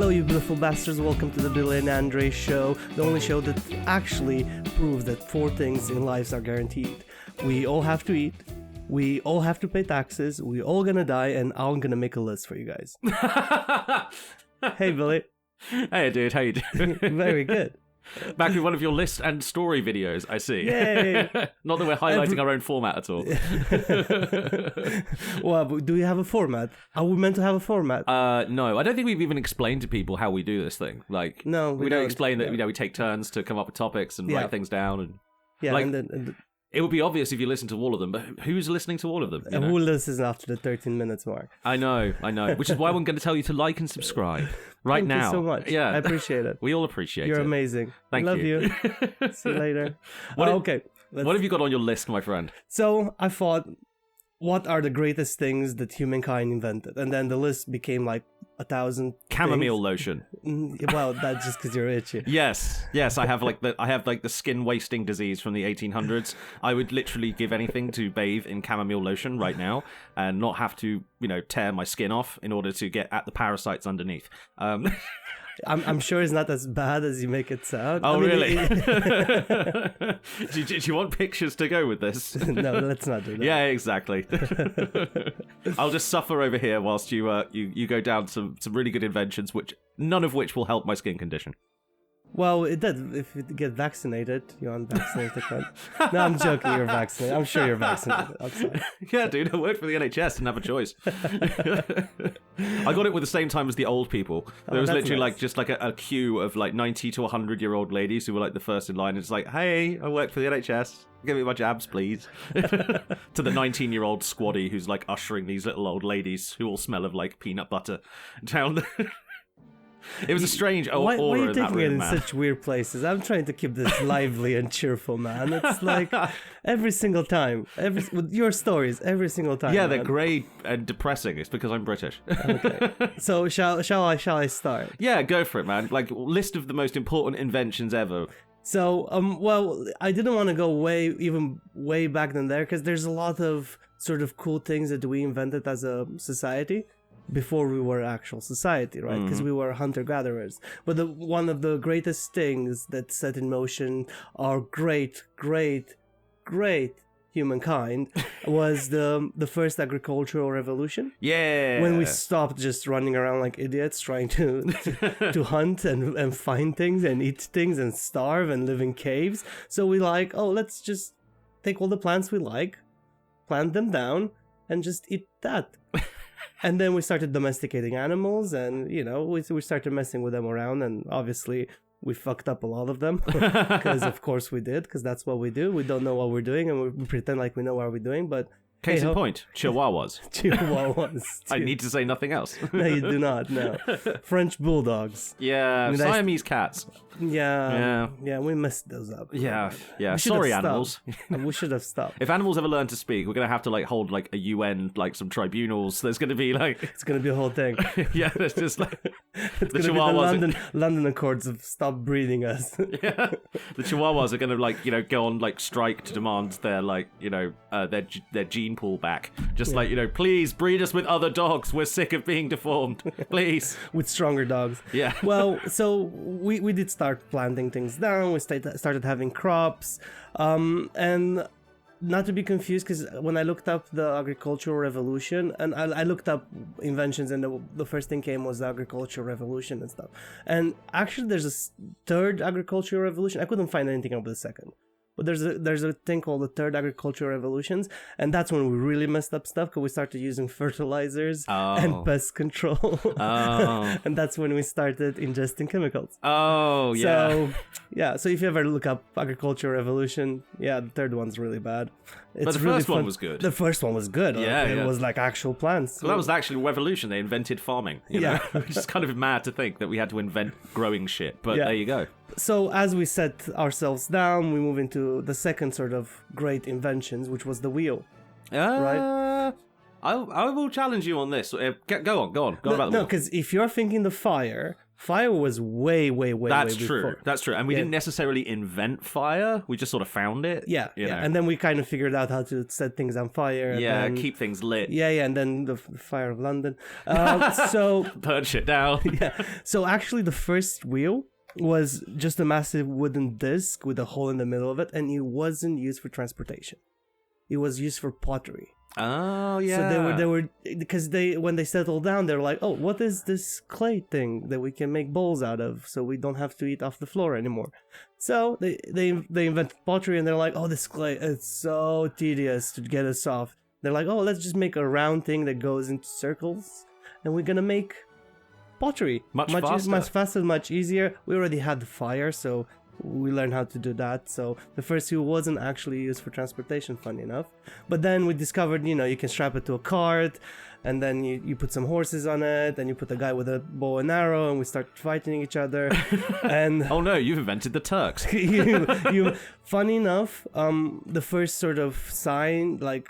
Hello, you beautiful bastards. Welcome to the B&A Show, the only show that actually proves that 4 things in life are guaranteed. We all have to eat, we all have to pay taxes, we all gonna die, and I'm gonna make a list for you guys. Hey, Billy. Hey, dude, how you doing? Very good. Back with one of your list and story videos, I see. Yay! Not that we're highlighting our own format at all. Well, do we have a format? Are we meant to have a format? No, I don't think we've even explained to people how we do this thing. Like, No, we don't explain that. We take turns to come up with topics and write things down. And like, and then it would be obvious if you listen to all of them, but who's listening to all of them? who listens after the 13 minutes mark? I know. Which is why I'm going to tell you to like and subscribe right now. Thank you so much. Yeah, I appreciate it. We all appreciate it. You're amazing. Thank Love you. See you later. Okay. What have you got on your list, my friend? So I thought, what are the greatest things that humankind invented? And then the list became like 1,000 Chamomile lotion. Well, that's just because you're itchy. Yes, I have the skin wasting disease from the 1800s. I would literally give anything to bathe in chamomile lotion right now and not have to, tear my skin off in order to get at the parasites underneath. I'm sure it's not as bad as you make it sound. Oh, really? do you want pictures to go with this? No, let's not do that. Yeah, exactly. I'll just suffer over here whilst you go down some really good inventions, none of which will help my skin condition. Well, it did. If you get vaccinated, you're unvaccinated. No, I'm joking. You're vaccinated. I'm sure you're vaccinated. Outside. Yeah, dude, I worked for the NHS, didn't have a choice. I got it with the same time as the old people. There was literally nice. a queue of 90 to 100-year-old ladies who were the first in line. It's like, hey, I work for the NHS. Give me my jabs, please. To the 19-year-old squaddy who's ushering these little old ladies who all smell of peanut butter down the... It was a strange aura in that room, why are you taking it in man. such weird places? I'm trying to keep this lively and cheerful, man. It's like every single time, with your stories, every single time. Yeah, man. they're grey and depressing. It's because I'm British. Okay. So shall I start? Yeah, go for it, man. List of the most important inventions ever. So, well, I didn't want to go way back than there because there's a lot of sort of cool things that we invented as a society before we were actual society, right? Because we were hunter-gatherers. But one of the greatest things that set in motion our great humankind was the first agricultural revolution. Yeah. When we stopped just running around like idiots trying to hunt and find things and eat things and starve and live in caves. So we let's just take all the plants we like, plant them down, and just eat that. And then we started domesticating animals, and we started messing with them around, and obviously we fucked up a lot of them because of course we did, because that's what we do. We don't know what we're doing, and we pretend like we know what we're doing, but case in point, Chihuahuas. I need to say nothing else. No, you do not. No, French bulldogs. Yeah, Siamese cats. Yeah, we messed those up. Yeah. Sorry, animals. We should have stopped. If animals ever learn to speak, we're gonna have to hold a UN, some tribunals. There's gonna be it's gonna be a whole thing. Yeah, there's just it's the Chihuahuas. Be the London Accords have stopped breeding us. Yeah, the Chihuahuas are gonna go on strike to demand their their gene pool back. Just please breed us with other dogs. We're sick of being deformed. Please, with stronger dogs. Yeah. Well, so we did start planting things down. We started having crops, and not to be confused, because when I looked up the agricultural revolution, and I looked up inventions, and the first thing came was the agricultural revolution and stuff. And actually, there's a third agricultural revolution. I couldn't find anything about the second. But there's a thing called the third agricultural revolutions, and that's when we really messed up stuff, because we started using fertilizers and pest control. And that's when we started ingesting chemicals. Oh, yeah. So if you ever look up agricultural revolution, the third one's really bad. But the first one was good. The first one was good. Yeah, It was actual plants. Well, that was actually a revolution. They invented farming. You know? Which is kind of mad to think that we had to invent growing shit. But there you go. So as we set ourselves down, we move into the second sort of great inventions, which was the wheel. Right? I will challenge you on this. Go on about the wheel. No, because if you're thinking the fire, Fire was way That's way true. before. That's true. And we Yeah. didn't necessarily invent fire. We just sort of found it. Yeah, you know? and then we kind of figured out how to set things on fire. And Yeah, then, keep things lit. yeah, and then the fire of London. So Burn shit down. yeah, so actually the first wheel was just a massive wooden disc with a hole in the middle of it, and it wasn't used for transportation. It was used for pottery. Oh, yeah. So they were because when they settled down, they're like, oh, what is this clay thing that we can make bowls out of, so we don't have to eat off the floor anymore. So they invented pottery, and they're like, oh, this clay, it's so tedious to get us off. They're like, oh, let's just make a round thing that goes into circles, and we're gonna make pottery Much faster, much easier. We already had the fire, so we learned how to do that. So the first wheel wasn't actually used for transportation, funny enough. But then we discovered, you can strap it to a cart, and then you put some horses on it, and you put a guy with a bow and arrow, and we start fighting each other. And oh no, you've invented the Turks. funny enough, the first sort of sign, like,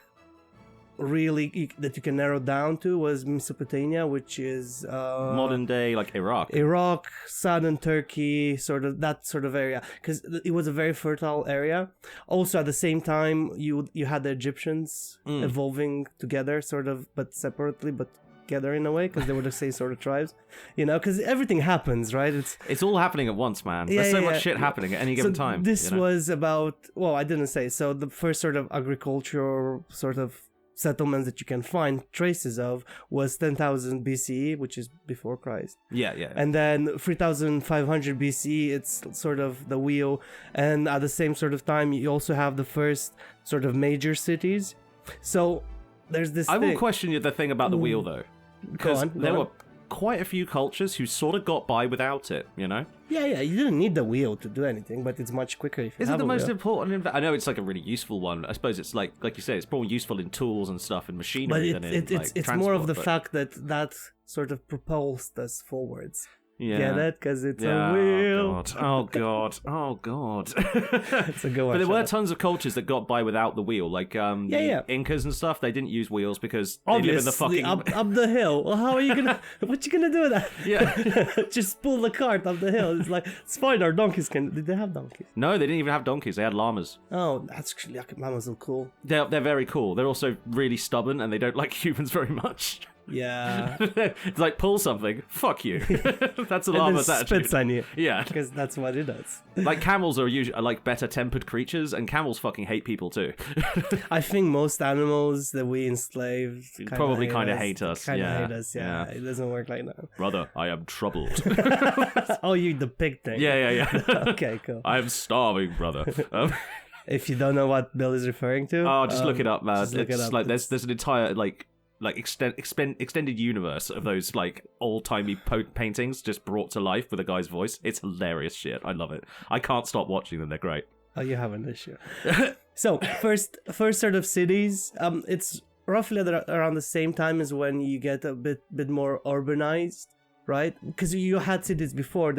really that you can narrow down to was Mesopotamia, which is Modern day, like Iraq. southern Turkey, sort of that sort of area, because it was a very fertile area. Also, at the same time, you had the Egyptians evolving together, sort of, but separately, but together in a way, because they were the same sort of tribes, because everything happens, right? It's all happening at once, man. There's so much shit happening at any given time. This was about, well, I didn't say, so the first sort of agricultural sort of settlements that you can find traces of was 10,000 BCE, which is before Christ. Yeah. And then 3,500 BCE, it's sort of the wheel. And at the same sort of time, you also have the first sort of major cities. So there's this I thing. will question you the thing about the wheel, though. Because there were quite a few cultures who sort of got by without it, Yeah, you didn't need the wheel to do anything, but it's much quicker if you Is have it the a most wheel. important? I know it's like a really useful one. I suppose it's like you say, it's more useful in tools and stuff and machinery But than in it's more of the fact that sort of propulsed us forwards. Yeah. Get it? Because it's a wheel. Oh god. It's a good one. But there were tons of cultures that got by without the wheel, like the Incas and stuff. They didn't use wheels because they live in the fucking up the hill. Well, how are you gonna? What you gonna do with that? Yeah. Just pull the cart up the hill. It's like it's fine. Our donkeys can. Did they have donkeys? No, they didn't even have donkeys. They had llamas. Oh, that's actually llamas are cool. They're very cool. They're also really stubborn and they don't like humans very much. Yeah. It's like, pull something, fuck you. That's a And llama's then attitude. spits on you. Yeah. Because that's what it does. Like camels are usually like better tempered creatures, and camels fucking hate people too. I think most animals that we enslaved Probably kind of hate us. Kind of Yeah. hate us. Yeah. It doesn't work like that. Brother, I am troubled. Oh, you the pig thing. Yeah. Okay, cool. I am starving, brother. If you don't know what Bill is referring to, Just look it up, man. just look it It's up. like there's an entire extended universe of those like old-timey paintings just brought to life with a guy's voice. It's hilarious shit. I love it. I can't stop watching them. They're great. Oh, you have an issue. So first sort of cities. It's roughly around the same time as when you get a bit more urbanized, right? Because you had cities before.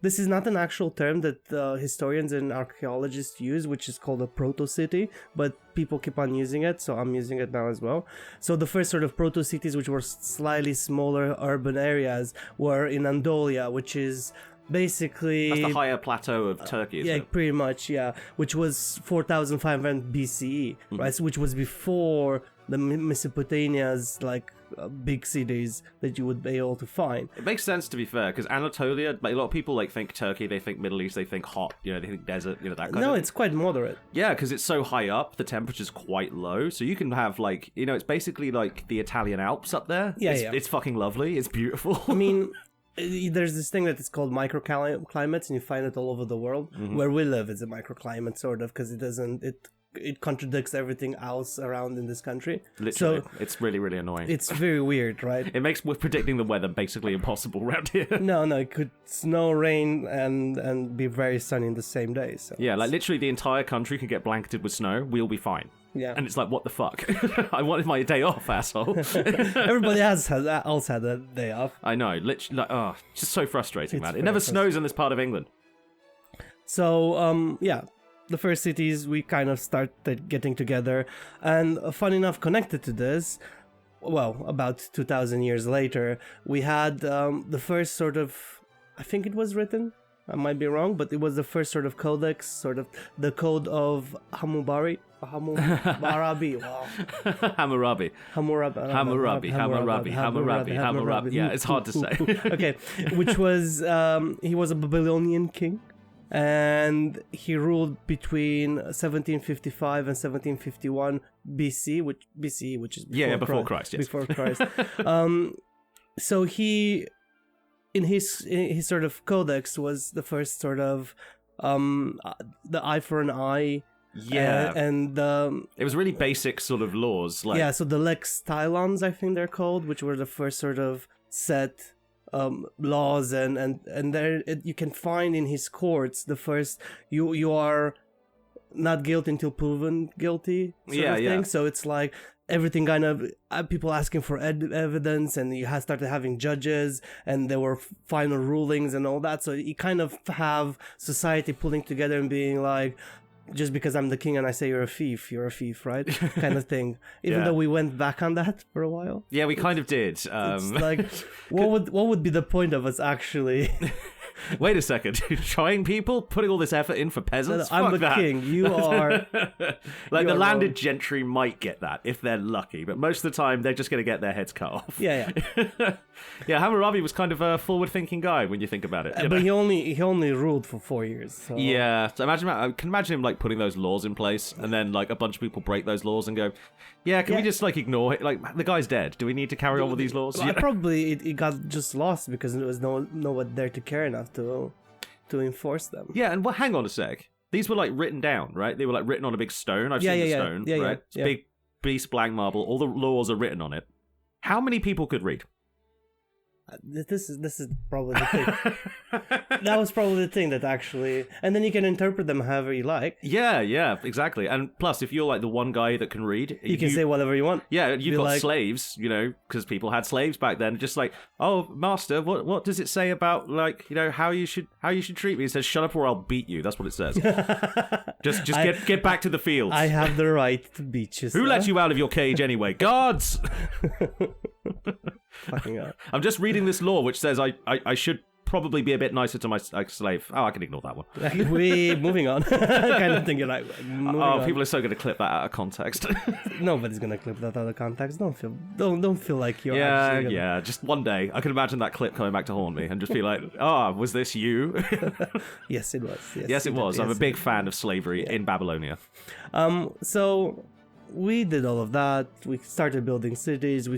This is not an actual term that historians and archaeologists use, which is called a proto-city, but people keep on using it, so I'm using it now as well. So the first sort of proto-cities, which were slightly smaller urban areas, were in Anatolia, which is basically That's the higher plateau of Turkey, isn't it? pretty much, which was 4,500 BCE, right? So which was before the Mesopotamia's like big cities that you would be able to find. It makes sense, to be fair, because Anatolia, like a lot of people like think Turkey, they think Middle East, they think hot, they think desert, that kind of No, thing. it's quite moderate. Yeah, because it's so high up, the temperature's quite low, so you can have like, it's basically like the Italian Alps up there. Yeah, It's fucking lovely. It's beautiful. I mean, there's this thing that is called microclimates, and you find it all over the world. Where we live is a microclimate, sort of, because it contradicts everything else around in this country. Literally, So it's really, really annoying. it's very weird, right? It makes predicting the weather basically impossible around here. No, it could snow, rain, and be very sunny in the same day. So Yeah, like literally the entire country can get blanketed with snow. We'll be fine. yeah. And it's like, what the fuck? I wanted my day off, asshole. Everybody else had a day off. I know, literally, just so frustrating, It's man. It very never snows in this part of England. So, the first cities we kind of started getting together, and fun enough, connected to this, well, about 2,000 years later, we had the first sort of I think it was written. I might be wrong, but it was the first sort of codex, sort of the code of Hammurabi. Wow. Hammurabi. Yeah, it's hard to say. Okay, which was he was a Babylonian king, and he ruled between 1755 and 1751 BC, which is before Christ. Yes. Before Christ. So he, in his sort of codex, was the first sort of the eye for an eye. Yeah, and it was really basic sort of laws. Like, yeah, so the lex talons, I think they're called, which were the first sort of set laws, and there you can find in his courts the first you are not guilty until proven guilty sort of thing. So it's like everything kind of people asking for evidence, and you started having judges, and there were final rulings and all that. So you kind of have society pulling together and being like, just because I'm the king and I say you're a thief, right? Kind of thing. Even though we went back on that for a while. Yeah, we kind of did. It's like, what would be the point of us actually? Wait a second, trying people, putting all this effort in for peasants? I'm the king. You are. Like the landed gentry might get that if they're lucky, but most of the time they're just going to get their heads cut off. Yeah. Yeah, Hammurabi was kind of a forward-thinking guy when you think about it. But he only ruled for 4 years. So. Yeah, so I can imagine him like putting those laws in place, and then like a bunch of people break those laws and go, "Yeah, can we just like ignore it? Like the guy's dead. Do we need to carry on with these laws?" Probably it got just lost because there was no one there to care enough to enforce them. Yeah, and well, hang on a sec. These were like written down, right? They were like written on a big stone. I've seen the stone, right? It's big piece of blank marble. All the laws are written on it. How many people could read? This is probably the thing. That was probably the thing that actually, and then you can interpret them however you like. Yeah, exactly. And plus, if you're like the one guy that can read, you can say whatever you want. Yeah, you've got slaves, because people had slaves back then. Just like, oh, master, what does it say about like how you should treat me? It says, shut up or I'll beat you. That's what it says. just get back to the fields. I have the right to beat you. Who let you out of your cage anyway? Guards. Fucking hell. I'm just reading this law which says I should probably be a bit nicer to my slave. Oh, I can ignore that one. We moving on. Kind of thing. You're like, people are so going to clip that out of context. Nobody's going to clip that out of context. Don't feel like you're actually gonna... Yeah, just one day I can imagine that clip coming back to haunt me and just be like, was this you? Yes, it was. Yes, it was. I'm a big fan of slavery in Babylonia. So we did all of that. We started building cities.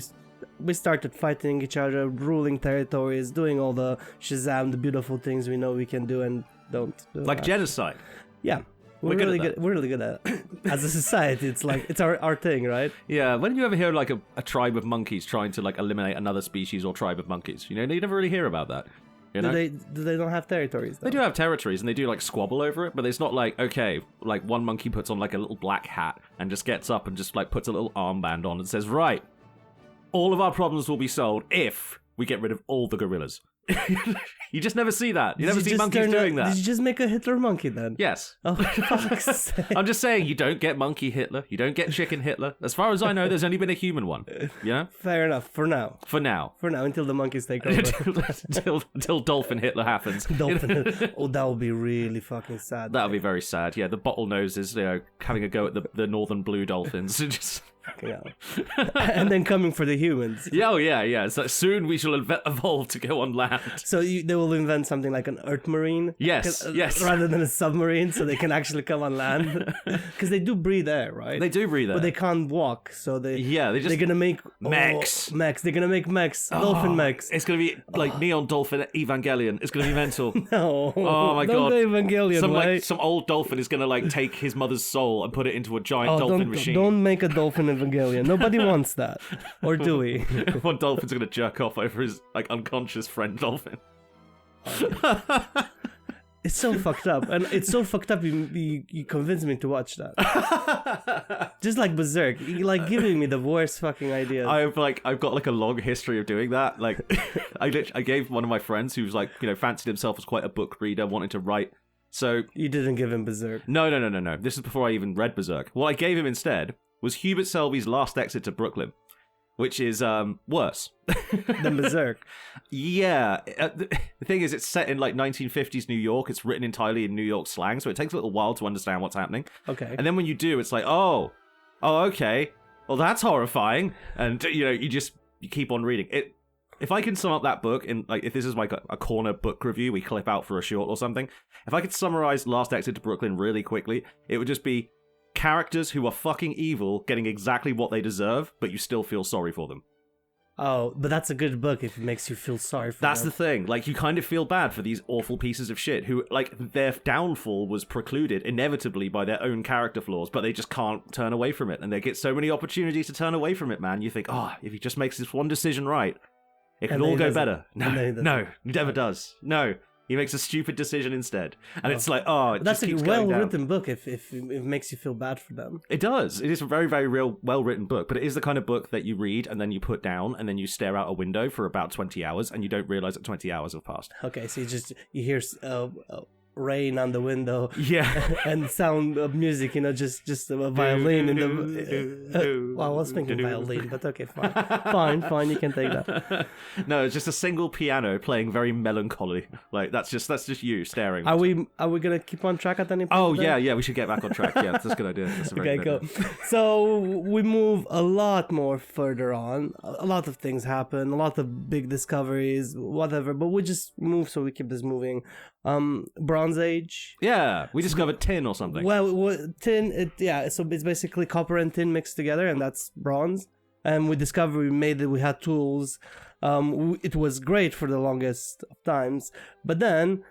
We started fighting each other, ruling territories, doing all the Shazam, the beautiful things we know we can do and don't do. Like genocide. Yeah. We're really good at it. As a society, it's our thing, right? Yeah. When did you ever hear like a tribe of monkeys trying to like eliminate another species or tribe of monkeys? You never really hear about that. Do they don't have territories, though? They do have territories, and they do like squabble over it, but it's not like, okay, like one monkey puts on like a little black hat and just gets up and just like puts a little armband on and says, right, all of our problems will be solved if we get rid of all the gorillas. You just never see that. You never see monkeys doing that. Did you just make a Hitler monkey then? Yes. Oh, fuck's sake. I'm just saying, you don't get monkey Hitler. You don't get chicken Hitler. As far as I know, there's only been a human one. Yeah? Fair enough. For now. Until the monkeys take over. until Dolphin Hitler happens. Oh, that would be really fucking sad. That would be very sad. Yeah, the bottlenose is having a go at the northern blue dolphins. Just... And then coming for the humans. Yeah. So soon we shall evolve to go on land. So they will invent something like an Earth Marine. Yes. Rather than a submarine, so they can actually come on land. Because they do breathe air, right? They do breathe air, but they can't walk. So they're gonna make mechs. They're gonna make mechs, dolphin mechs. It's gonna be like Neon Dolphin Evangelion. It's gonna be mental. No. Oh my god. Evangelion. Some old dolphin is gonna like take his mother's soul and put it into a giant dolphin machine. Don't make a dolphin Evangelion. Nobody wants that. Or do we? One dolphin's gonna jerk off over his like unconscious friend dolphin. It's so fucked up, and it's so fucked up. You convinced me to watch that. Just like Berserk, you like giving me the worst fucking ideas. I've got like a long history of doing that. Like, I gave one of my friends who's like fancied himself as quite a book reader, wanted to write. So you didn't give him Berserk? No. This is before I even read Berserk. What I gave him instead was Hubert Selby's Last Exit to Brooklyn, which is worse. Than Berserk. Yeah. The thing is, it's set in like 1950s New York. It's written entirely in New York slang, so it takes a little while to understand what's happening. Okay. And then when you do, it's like, oh, okay. Well, that's horrifying. And, you keep on reading. If I can sum up that book in, like, if this is like a corner book review we clip out for a short or something, if I could summarize Last Exit to Brooklyn really quickly, it would just be characters who are fucking evil getting exactly what they deserve, but you still feel sorry for them. Oh, but that's a good book if it makes you feel sorry for That's them. the thing. Like, you kind of feel bad for these awful pieces of shit who, like, their downfall was precluded inevitably by their own character flaws, but they just can't turn away from it. And they get so many opportunities to turn away from it, man. You think, if he just makes this one decision right, it could all go better. No, he never does. No. He makes a stupid decision instead. And it's like, it that's just keeps a going down. well-written book if it makes you feel bad for them. It does. It is a very, very real, well-written book, but it is the kind of book that you read and then you put down and then you stare out a window for about 20 hours and you don't realize that 20 hours have passed. Okay, so you hear rain on the window, and sound of music, just a violin in the. Well, I was thinking violin, but okay, fine, you can take that. No, it's just a single piano playing very melancholy. Like that's just you staring. Are we gonna keep on track at any point? Oh yeah, we should get back on track. Yeah, that's a good idea. That's a very good idea. Cool. So we move a lot more further on. A lot of things happen. A lot of big discoveries, whatever. But we just move, so we keep this moving. Bronze Age. Yeah, we discovered tin or something. Well, tin. So it's basically copper and tin mixed together, and that's bronze. And we discovered we made it. We had tools. It was great for the longest of times, but then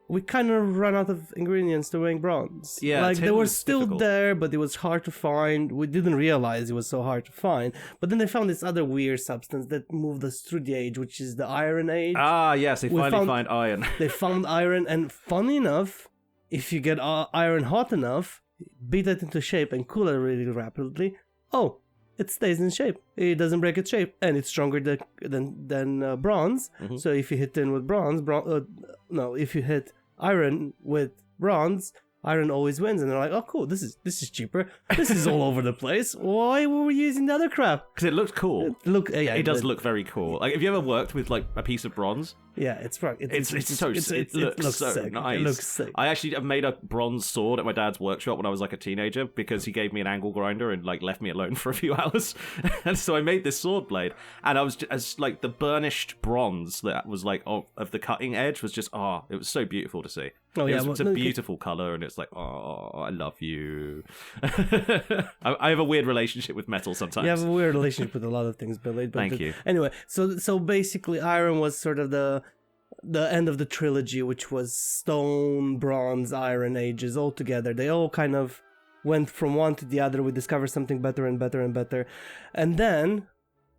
we kind of ran out of ingredients to make bronze. Yeah, like they were still difficult. there, but it was hard to find. We didn't realize it was so hard to find. But then they found this other weird substance that moved us through the age, which is the Iron Age. Ah, yes, they finally find iron. They found iron, and funny enough, if you get iron hot enough, beat it into shape and cool it really rapidly, it stays in shape. It doesn't break its shape, and it's stronger than bronze. Mm-hmm. So if you hit tin with if you hit iron with bronze, iron always wins. And they're like, oh, cool, this is cheaper. This is all over the place. Why were we using the other crap? Because it looked cool. It does look very cool. Like, have you ever worked with like a piece of bronze? Yeah, it's right. It looks so sick. nice. It looks sick. I actually have made a bronze sword at my dad's workshop when I was like a teenager because he gave me an angle grinder and like left me alone for a few hours. And so I made this sword blade, and I was just like the burnished bronze that was like of the cutting edge was just it was so beautiful to see. It's a beautiful color, and it's like, I love you. I have a weird relationship with metal sometimes. You have a weird relationship with a lot of things, Billy. Thank you. Anyway, so basically, iron was sort of the end of the trilogy, which was stone, bronze, iron ages all together. They all kind of went from one to the other. We discovered something better and better and better, and then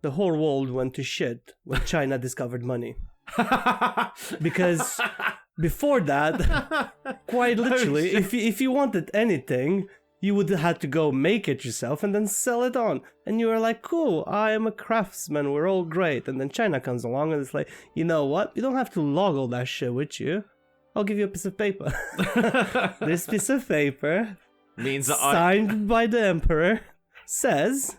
the whole world went to shit when China discovered money. Because before that, quite literally, if you wanted anything, you would have had to go make it yourself and then sell it on. And you were like, cool, I am a craftsman, we're all great. And then China comes along and it's like, you know what? You don't have to log all that shit with you. I'll give you a piece of paper. This piece of paper means that signed by the emperor says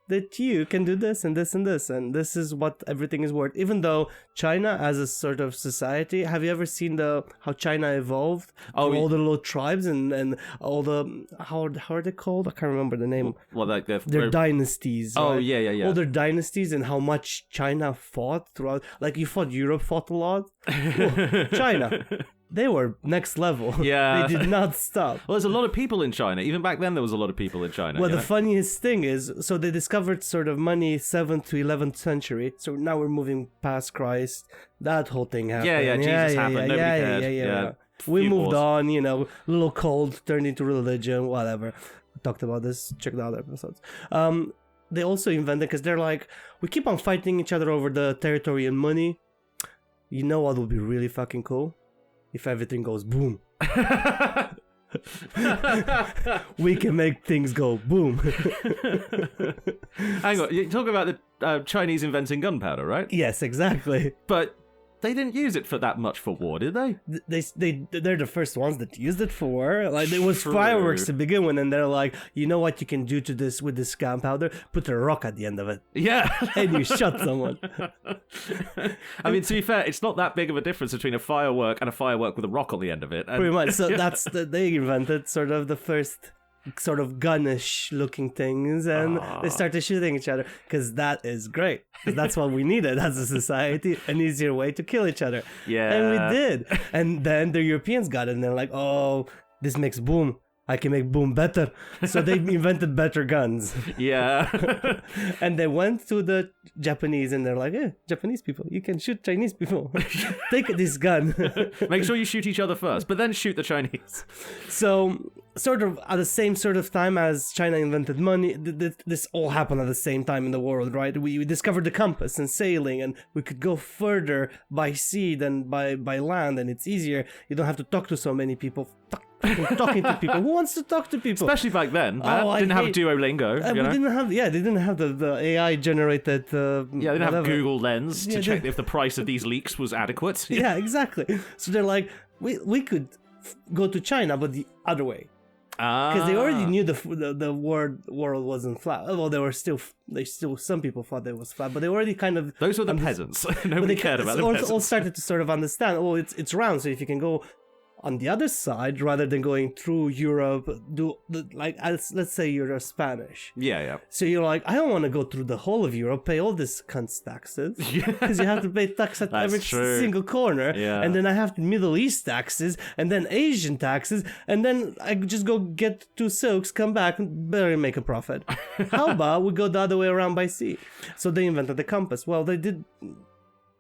that you can do this and this and this, and this is what everything is worth. Even though China as a sort of society, have you ever seen how China evolved? All the little tribes and all the how are they called? I can't remember the name. Well, like their dynasties. Oh, right? yeah. All their dynasties and how much China fought throughout. Like Europe fought a lot. Well, China. They were next level. Yeah. They did not stop. Well, there's a lot of people in China. Even back then, there was a lot of people in China. Well, the funniest thing is, so they discovered sort of money 7th to 11th century. So now we're moving past Christ. That whole thing happened. Yeah, Jesus happened. Nobody cared. Yeah. We moved on, a little cold, turned into religion, whatever. We talked about this. Check the other episodes. They also invented, because they're like, we keep on fighting each other over the territory and money. You know what would be really fucking cool? If everything goes boom. We can make things go boom. Hang on, you talk about the Chinese inventing gunpowder, right? Yes, exactly. But They didn't use it for that much for war, did they? They're the first ones that used it for. Like, it was True. fireworks to begin with, and they're like, you know what you can do to this with this gunpowder? Put a rock at the end of it, Yeah. and you shot someone. I mean, to be fair, it's not that big of a difference between a firework and a firework with a rock on the end of it. And Pretty much. So they invented sort of the first sort of gunnish looking things, and they started shooting each other, because that is great. 'Cause that's what we needed as a society, an easier way to kill each other. Yeah. And we did. And then the Europeans got it, and they're like, oh, this makes boom. I can make boom better. So they invented better guns. Yeah. And they went to the Japanese, and they're like, Japanese people, you can shoot Chinese people. Take this gun. Make sure you shoot each other first, but then shoot the Chinese. So, sort of at the same sort of time as China invented money, this all happened at the same time in the world, right? We discovered the compass and sailing, and we could go further by sea than by land, and it's easier. You don't have to talk to so many people. Fuck talking to people. Who wants to talk to people? Especially back then. Didn't have Duolingo. They didn't have the AI generated. They didn't have Google Lens to check if the price of these leaks was adequate. Yeah, exactly. So they're like, we could go to China, but the other way. Because they already knew the world wasn't flat. Well, some people thought it was flat, but they already kind of... Those were the peasants. Nobody cared about the peasants. All started to sort of understand, it's round, so if you can go on the other side, rather than going through Europe, let's say you're Spanish. Yeah. So you're like, I don't want to go through the whole of Europe, pay all this cunts taxes, because you have to pay tax at every single corner, and then I have Middle East taxes, and then Asian taxes, and then I just go get 2 silks, come back, and barely make a profit. How about we go the other way around by sea? So they invented the compass. Well, they did...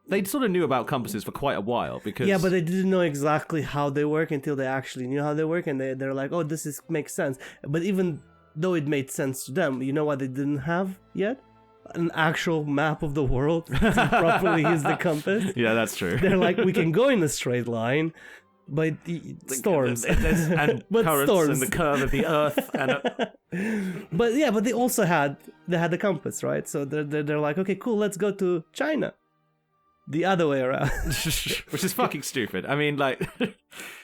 They sort of knew about compasses for quite a while, because... Yeah, but they didn't know exactly how they work until they actually knew how they work, and they're like, oh, makes sense. But even though it made sense to them, you know what they didn't have yet? An actual map of the world to properly use the compass. Yeah, that's true. They're like, we can go in a straight line, but storms. And but currents storms. and the curve of the earth. And But they also had the compass, right? So they're like, okay, cool, let's go to China. The other way around. Which is fucking stupid. I mean, like...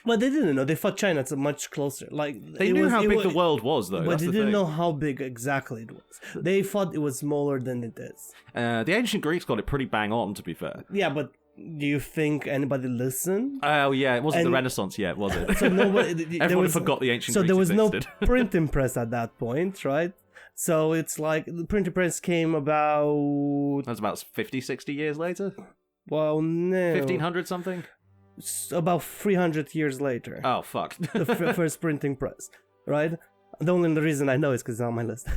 But they didn't know. They thought China's much closer. Like They knew how big the world was, though. But That's they the didn't thing. know how big exactly it was. They thought it was smaller than it is. The ancient Greeks got it pretty bang on, to be fair. Yeah, but do you think anybody listened? Oh, yeah, it wasn't the Renaissance yet, was it? So nobody... Everyone forgot the ancient Greeks So there was existed. no printing press at that point, right? So it's like the printing press came about... That's about 50, 60 years later? Well, no. 1500 something? About 300 years later. Oh, fuck. The first printing press, right? The only reason I know is because it's on my list.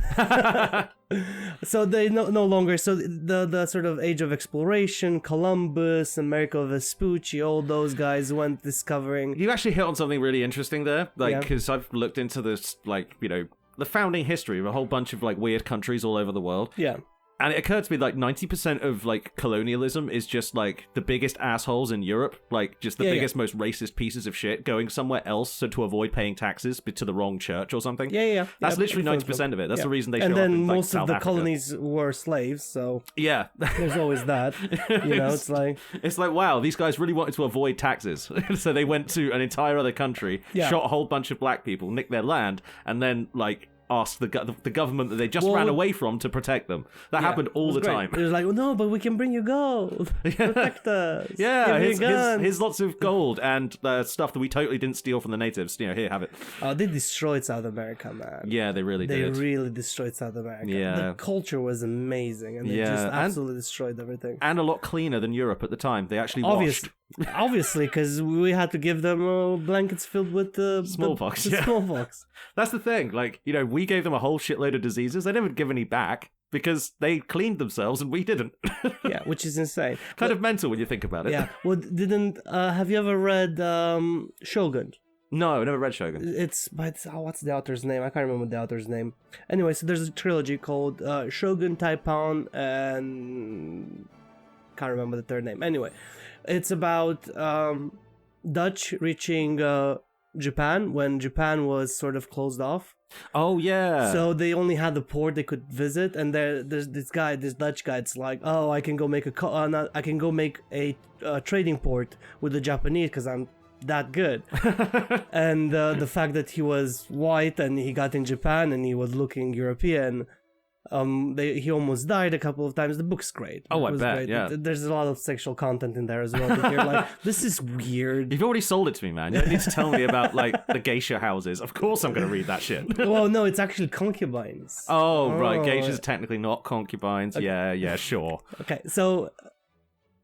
So they no longer... So the sort of age of exploration, Columbus, Amerigo Vespucci, all those guys went discovering... You actually hit on something really interesting there. Yeah. Because I've looked into this, the founding history of a whole bunch of, weird countries all over the world. Yeah. And it occurred to me, 90% of, colonialism is just, the biggest assholes in Europe. Just the biggest, most racist pieces of shit going somewhere else so to avoid paying taxes to the wrong church or something. Yeah. That's literally 90% of it. That's the reason they show up in, And then most of the Africa. colonies were slaves, so... Yeah. There's always that. It's like... It's like, wow, these guys really wanted to avoid taxes. So they went to an entire other country, shot a whole bunch of black people, nicked their land, and then, asked the government that they just ran away from to protect them. That happened all the time. It was like, well, no, but we can bring you gold. Protect us. Yeah, Give here's lots of gold and stuff that we totally didn't steal from the natives. Here, have it. Oh, they destroyed South America, man. Yeah, they really did. They really destroyed South America. Yeah. The culture was amazing, and they just absolutely destroyed everything. And a lot cleaner than Europe at the time. They actually washed. Obviously, because we had to give them blankets filled with smallpox. Smallpox. That's the thing. We gave them a whole shitload of diseases. They never give any back because they cleaned themselves and we didn't. Yeah, which is insane. Kind of mental when you think about it. Yeah. Well, have you ever read Shogun? No, I never read Shogun. It's what's the author's name? I can't remember the author's name. Anyway, so there's a trilogy called Shogun, Taipan, and can't remember the third name. Anyway, it's about Dutch reaching Japan when Japan was sort of closed off. Oh yeah. So they only had the port they could visit, and there's this Dutch guy. It's like, oh, I can go make a trading port with the Japanese because I'm that good. And the fact that he was white and he got in Japan and he was looking European. He almost died a couple of times. The book's great. Oh, it I was bet. great. Yeah. There's a lot of sexual content in there as well. But you're like, this is weird. You've already sold it to me, man. You don't need to tell me about like the geisha houses. Of course, I'm going to read that shit. Well, no, it's actually concubines. Oh, right. Geishas are technically not concubines. Okay. Yeah, sure. Okay, so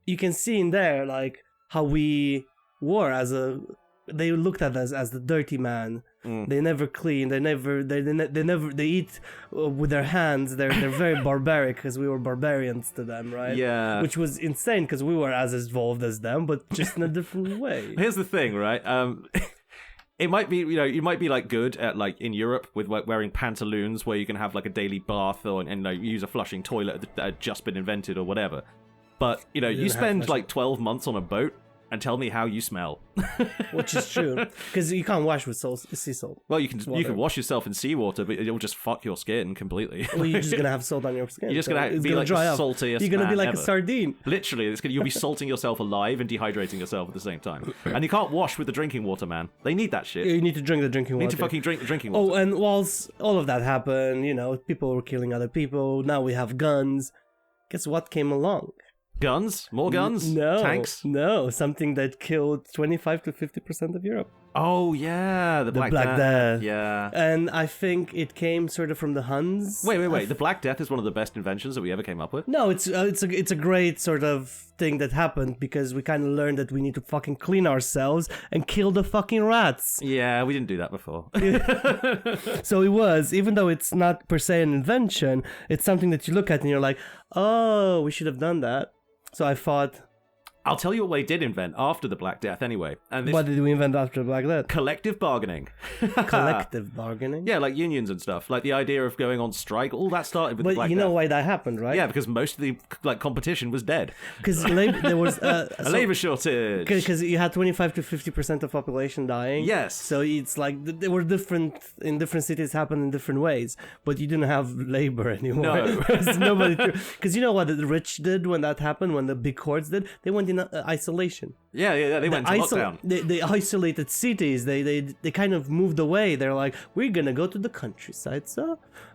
you can see in there like how we were they looked at us as the dirty man. They never clean. They eat with their hands. They're very barbaric because we were barbarians to them, right? Yeah. Which was insane because we were as evolved as them, but just in a different way. Here's the thing, right? It might be, you might be like good at like in Europe with wearing pantaloons where you can have like a daily bath and use a flushing toilet that had just been invented or whatever. But you spend like 12 months on a boat. And tell me how you smell. Which is true, because you can't wash with sea salt. Well, you can wash yourself in seawater, but it'll just fuck your skin completely. Well, you're just gonna have salt on your skin. You're just gonna be like the saltiest. You're gonna be like ever. a sardine. Literally, you'll be salting yourself alive and dehydrating yourself at the same time. And you can't wash with the drinking water, man. They need that shit. You need to drink the drinking water. You need to fucking drink the drinking water. Oh, and whilst all of that happened, people were killing other people. Now we have guns. Guess what came along? Guns? More guns? No. Tanks? No, something that killed 25 to 50% of Europe. Oh, yeah. The Black Death. Yeah. And I think it came sort of from the Huns. Wait. The Black Death is one of the best inventions that we ever came up with? No, it's a great sort of thing that happened because we kind of learned that we need to fucking clean ourselves and kill the fucking rats. Yeah, we didn't do that before. So it was, even though it's not per se an invention, it's something that you look at and you're like, oh, we should have done that. So I thought... I'll tell you what they did invent after the Black Death anyway. And what did we invent after the Black Death? Collective bargaining. Collective bargaining? Yeah, like unions and stuff. Like the idea of going on strike, all that started with the Black Death. But you know why that happened, right? Yeah, because most of the competition was dead. Because there was... a labour shortage. Because you had 25 to 50% of population dying. Yes. So it's like, they were different, in different cities happened in different ways, but you didn't have labour anymore. No. Because you know what the rich did when that happened, when the big hordes did? They went in isolation. Yeah, they went to lockdown. They isolated cities. They kind of moved away. They're like, we're gonna go to the countryside,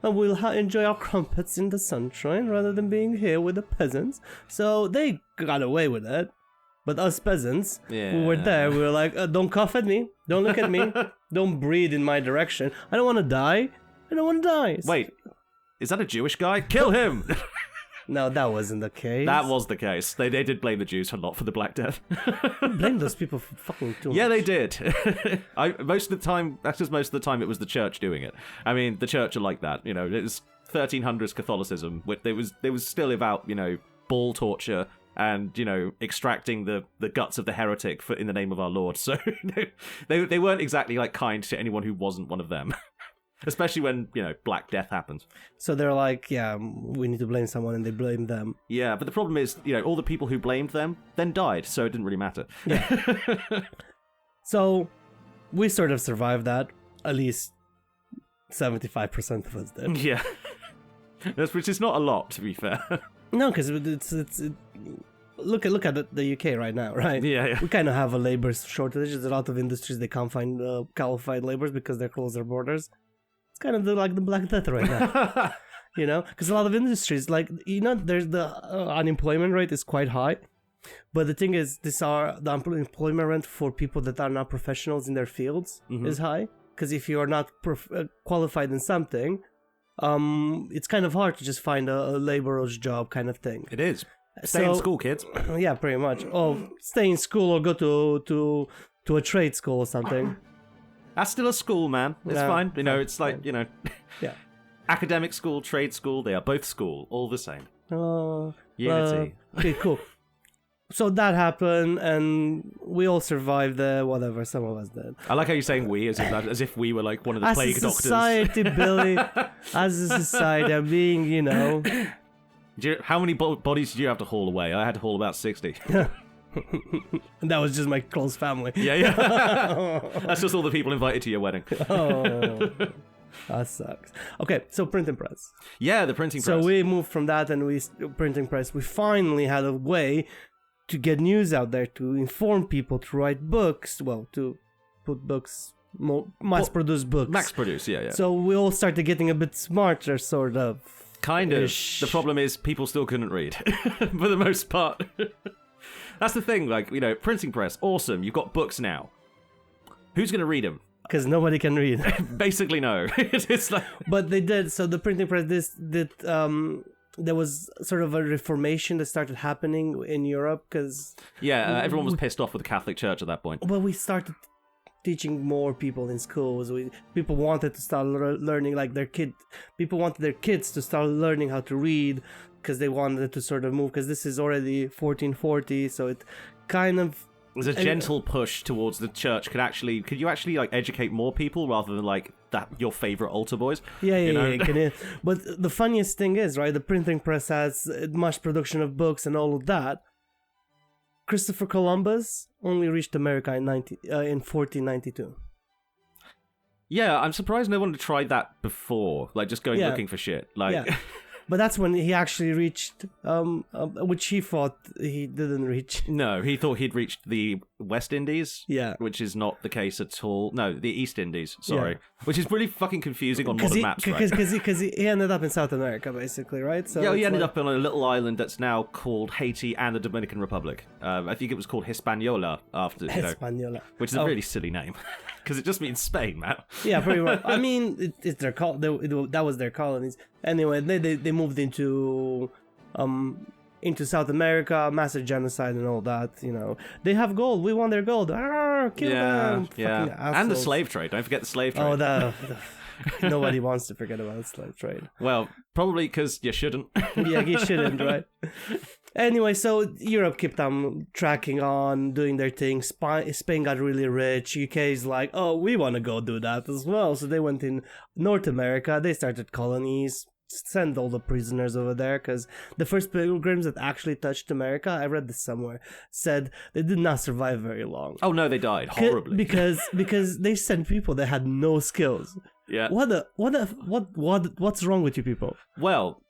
and we'll enjoy our crumpets in the sunshine rather than being here with the peasants. So they got away with it. But us peasants who were there, we were like, don't cough at me, don't look at me, don't breathe in my direction. I don't want to die. I don't want to die. Wait, is that a Jewish guy? Kill him! No, that wasn't the case. That was the case. They did blame the Jews a lot for the Black Death. Blame those people for fucking too much. Yeah, they did. Most of the time it was the church doing it. I mean, the church are like that. It was 1300s Catholicism. There was still about ball torture and extracting the guts of the heretic in the name of our Lord. So they weren't exactly like kind to anyone who wasn't one of them. Especially when, Black Death happened. So they're like, yeah, we need to blame someone, and they blame them. Yeah, but the problem is, all the people who blamed them then died, so it didn't really matter. Yeah. So we sort of survived that. At least 75% of us did. Yeah. Which is not a lot, to be fair. No, because look at the UK right now, right? Yeah. We kind of have a labor shortage. There's a lot of industries they can't find qualified laborers because they close their borders. It's kind of like the Black Death right now, because a lot of industries, there's the unemployment rate is quite high, but the thing is, the unemployment rate for people that are not professionals in their fields is high, because if you are not qualified in something, it's kind of hard to just find a laborer's job kind of thing. It is. Stay in school, kids. Yeah, pretty much. Oh, stay in school or go to a trade school or something. That's still a school, man. It's fine. It's like, Yeah. Academic school, trade school, they are both school. All the same. Unity. Okay, cool. So that happened, and we all survived whatever, some of us did. I like how you're saying we, as if we were like one of the plague doctors. As a society, Billy, as a society, I'm being, How many bodies did you have to haul away? I had to haul about 60. That was just my close family. Yeah. That's just all the people invited to your wedding. Oh. That sucks. Okay, so printing press. Yeah, the printing press. So we moved from that and printing press. We finally had a way to get news out there, to inform people, to write books. Well, to put books, mass-produce books. Max produce, yeah. So we all started getting a bit smarter, sort of. Kind of. The problem is people still couldn't read, for the most part. That's the thing, like, you know, printing press, awesome. You've got books now. Who's going to read them? Because nobody can read. Basically, no. It's like... But they did. So the printing press, there was sort of a reformation that started happening in Europe because... Yeah, everyone was pissed off with the Catholic Church at that point. Well, we started teaching more people in schools. People wanted to start learning, like people wanted their kids to start learning how to read because they wanted to sort of move, because this is already 1440, so it kind of... There's a gentle push towards the church. Could you actually like educate more people rather than like that your favorite altar boys? Yeah. But the funniest thing is, right, the printing press has much production of books and all of that. Christopher Columbus only reached America in 1492. Yeah, I'm surprised no one had tried that before. Like just going looking for shit. Like. Yeah. But that's when he actually reached, which he thought he didn't reach. No, he thought he'd reached the West Indies. Yeah. Which is not the case at all. No, the East Indies, sorry. Yeah. Which is really fucking confusing on modern maps, right? Because he ended up in South America, basically, right? So yeah, he ended up on a little island that's now called Haiti and the Dominican Republic. I think it was called Hispaniola after, Hispaniola. Which is a really silly name. Because it just means Spain, man. Yeah, pretty much. I mean, it's their that was their colonies. Anyway, they moved into South America, massive genocide and all that. You know, they have gold. We want their gold. Kill them. Yeah, and the slave trade. Don't forget the slave trade. Oh, nobody wants to forget about the slave trade. Well, probably because you shouldn't. Yeah, you shouldn't, right? Anyway, so Europe kept on tracking on, doing their thing. Spain got really rich. UK is like, oh, we want to go do that as well. So they went in North America. They started colonies, send all the prisoners over there, because the first pilgrims that actually touched America, I read this somewhere, said they did not survive very long. Oh no, they died horribly. Because they sent people that had no skills. Yeah. What's wrong with you people? Well,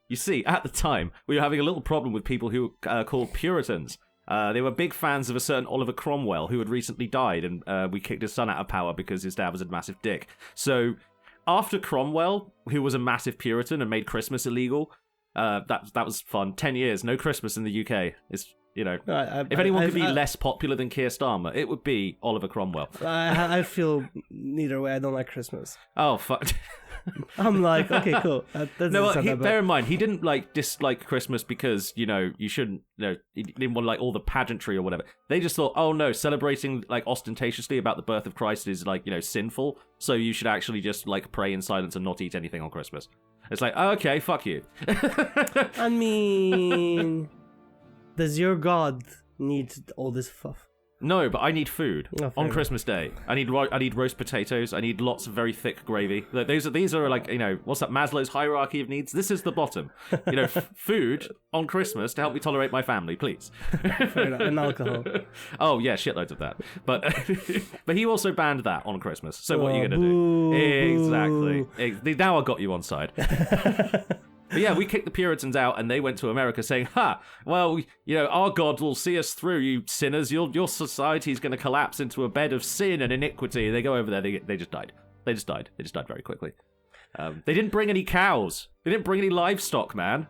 you see, at the time, we were having a little problem with people who were called Puritans. They were big fans of a certain Oliver Cromwell who had recently died, and we kicked his son out of power because his dad was a massive dick. So after Cromwell, who was a massive Puritan and made Christmas illegal, that was fun. 10 years, no Christmas in the UK. It's, you know, if anyone could be less popular than Keir Starmer, it would be Oliver Cromwell. I feel neither way. I don't like Christmas. Oh, fuck. I'm like, okay, cool. Bear in mind, he didn't like dislike Christmas because, you know, you shouldn't, you know, he didn't want like all the pageantry or whatever. They just thought, oh no, celebrating like ostentatiously about the birth of Christ is like, you know, sinful. So you should actually just like pray in silence and not eat anything on Christmas. It's like, oh, okay, fuck you. I mean, does your God need all this stuff? No, but I need food on Christmas Day. I need roast potatoes. I need lots of very thick gravy. These are like, you know, what's that, Maslow's hierarchy of needs? This is the bottom. You know, food on Christmas to help me tolerate my family, please. Fair enough. And alcohol. Oh yeah, shitloads of that. But but he also banned that on Christmas. So what are you gonna do? Exactly. Now I got you on side. But yeah, we kicked the Puritans out, and they went to America saying, well, you know, our God will see us through, you sinners. Your society's going to collapse into a bed of sin and iniquity. They go over there, they just died. They just died very quickly. They didn't bring any cows. They didn't bring any livestock, man.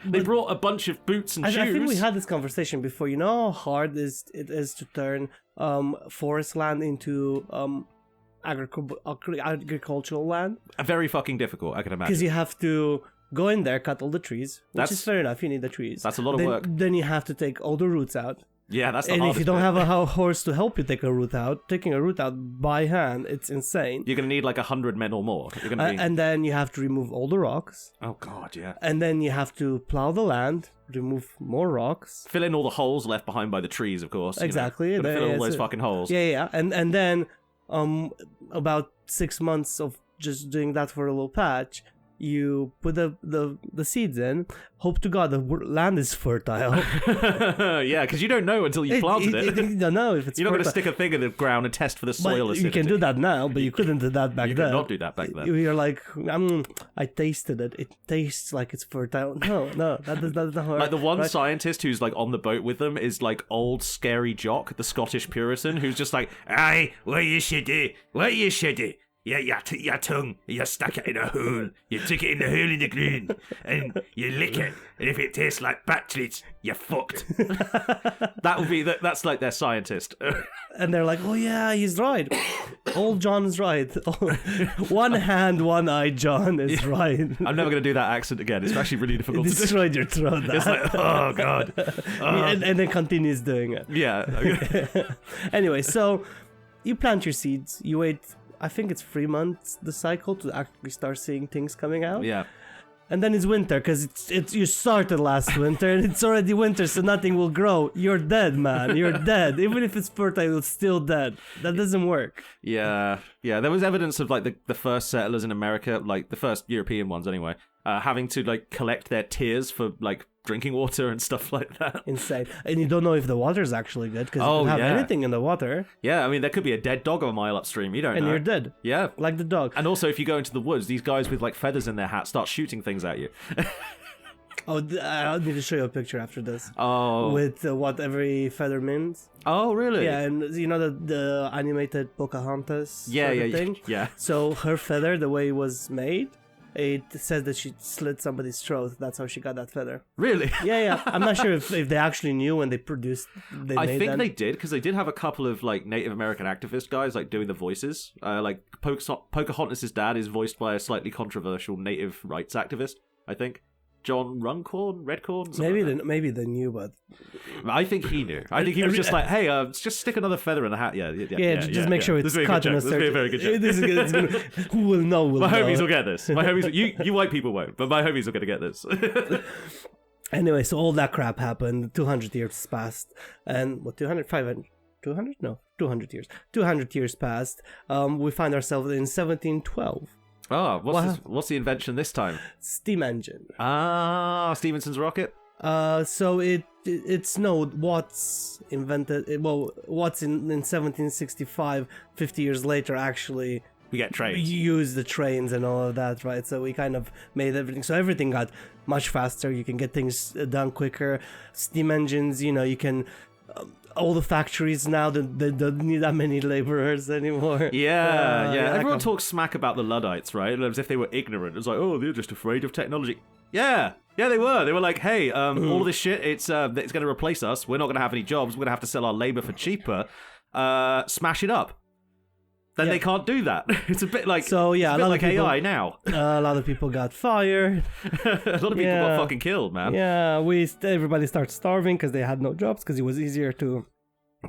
They brought a bunch of boots and shoes. I think we had this conversation before. You know how hard it is to turn forest land into agricultural land? Very fucking difficult, I can imagine. Because you have to go in there, cut all the trees, which is fair enough. You need the trees. That's a lot of work. Then you have to take all the roots out. Yeah, that's the hardest. And if you don't bit. have a horse to help you take a root out, taking a root out by hand, it's insane. You're going to need like 100 men or more. You're gonna be... And then you have to remove all the rocks. Oh, God, yeah. And then you have to plow the land, remove more rocks. Fill in all the holes left behind by the trees, of course. Exactly. You know, fill all those fucking holes. Yeah. And then about 6 months of just doing that for a little patch, You put the seeds in. Hope to God the land is fertile. Yeah, because you don't know until you planted it. You don't know if it's You're not going to fertile. stick a thing in the ground and test for the soil But acidity. you can do that now, but you couldn't do that back You then. could not do that back then. You're like, I tasted it. It tastes like it's fertile. No, that doesn't work. Like the one right? scientist who's like on the boat with them is like old scary Jock, the Scottish Puritan, who's just like, aye, what you should do, your tongue, you stuck it in a hole, you took it in the hole in the ground, and you lick it, and if it tastes like batteries, you're fucked. That's like their scientist. And they're like, oh yeah, he's right. Old John is right. One hand, one eye John is right. I'm never going to do that accent again. It's actually really difficult It to do. destroyed your throat. It's like, oh god. And then continues doing it. Yeah. Anyway, so you plant your seeds, you wait, I think it's 3 months the cycle to actually start seeing things coming out. Yeah. And then it's winter because it's you started last winter and it's already winter, so nothing will grow. You're dead, man. You're dead. Even if it's fertile, it's still dead. That doesn't work. Yeah. There was evidence of like the first settlers in America, like the first European ones anyway, having to like collect their tears for like drinking water and stuff like that. Insane. And you don't know if the water is actually good because you could have anything in the water. Yeah, I mean, there could be a dead dog a mile upstream. You don't know. And you're dead. Yeah. Like the dog. And also, if you go into the woods, these guys with like feathers in their hats start shooting things at you. Oh, I'll need to show you a picture after this. Oh. With what every feather means. Oh, really? Yeah, and you know the animated Pocahontas sort of thing? Yeah. So her feather, the way it was made, it says that she slit somebody's throat. That's how she got that feather. Really? Yeah. I'm not sure if they actually knew when they produced. I think they did, because they did have a couple of like Native American activist guys like doing the voices. Like Pocahontas' dad is voiced by a slightly controversial native rights activist, I think. John Redcorn? Maybe they knew, but I think he knew. I think he was just like, hey, just stick another feather in the hat. Yeah, just make sure it's cut in a certain... This will be a very good joke. This is gonna... Who will know? My homies will get this. My homies, you white people won't, but my homies are going to get this. Anyway, so all that crap happened. 200 years passed, and what 200 years passed. We find ourselves in 1712. Oh, what's the invention this time? Steam engine. Ah, Stephenson's rocket. So it's Watts invented. Watts in 1765, 50 years later, actually. We get trains. Use the trains and all of that, right? So we kind of made everything. So everything got much faster. You can get things done quicker. Steam engines, you can. All the factories now, they don't need that many laborers anymore. Yeah. Everyone talks smack about the Luddites, right? As if they were ignorant. It's like, oh, they're just afraid of technology. Yeah, they were. They were like, hey, all of this shit, it's going to replace us. We're not going to have any jobs. We're going to have to sell our labor for cheaper. Smash it up. Then they can't do that. It's a bit like a lot of like AI now. A lot of people got fired. A lot of people got fucking killed, man. Yeah, everybody started starving because they had no jobs because it was easier to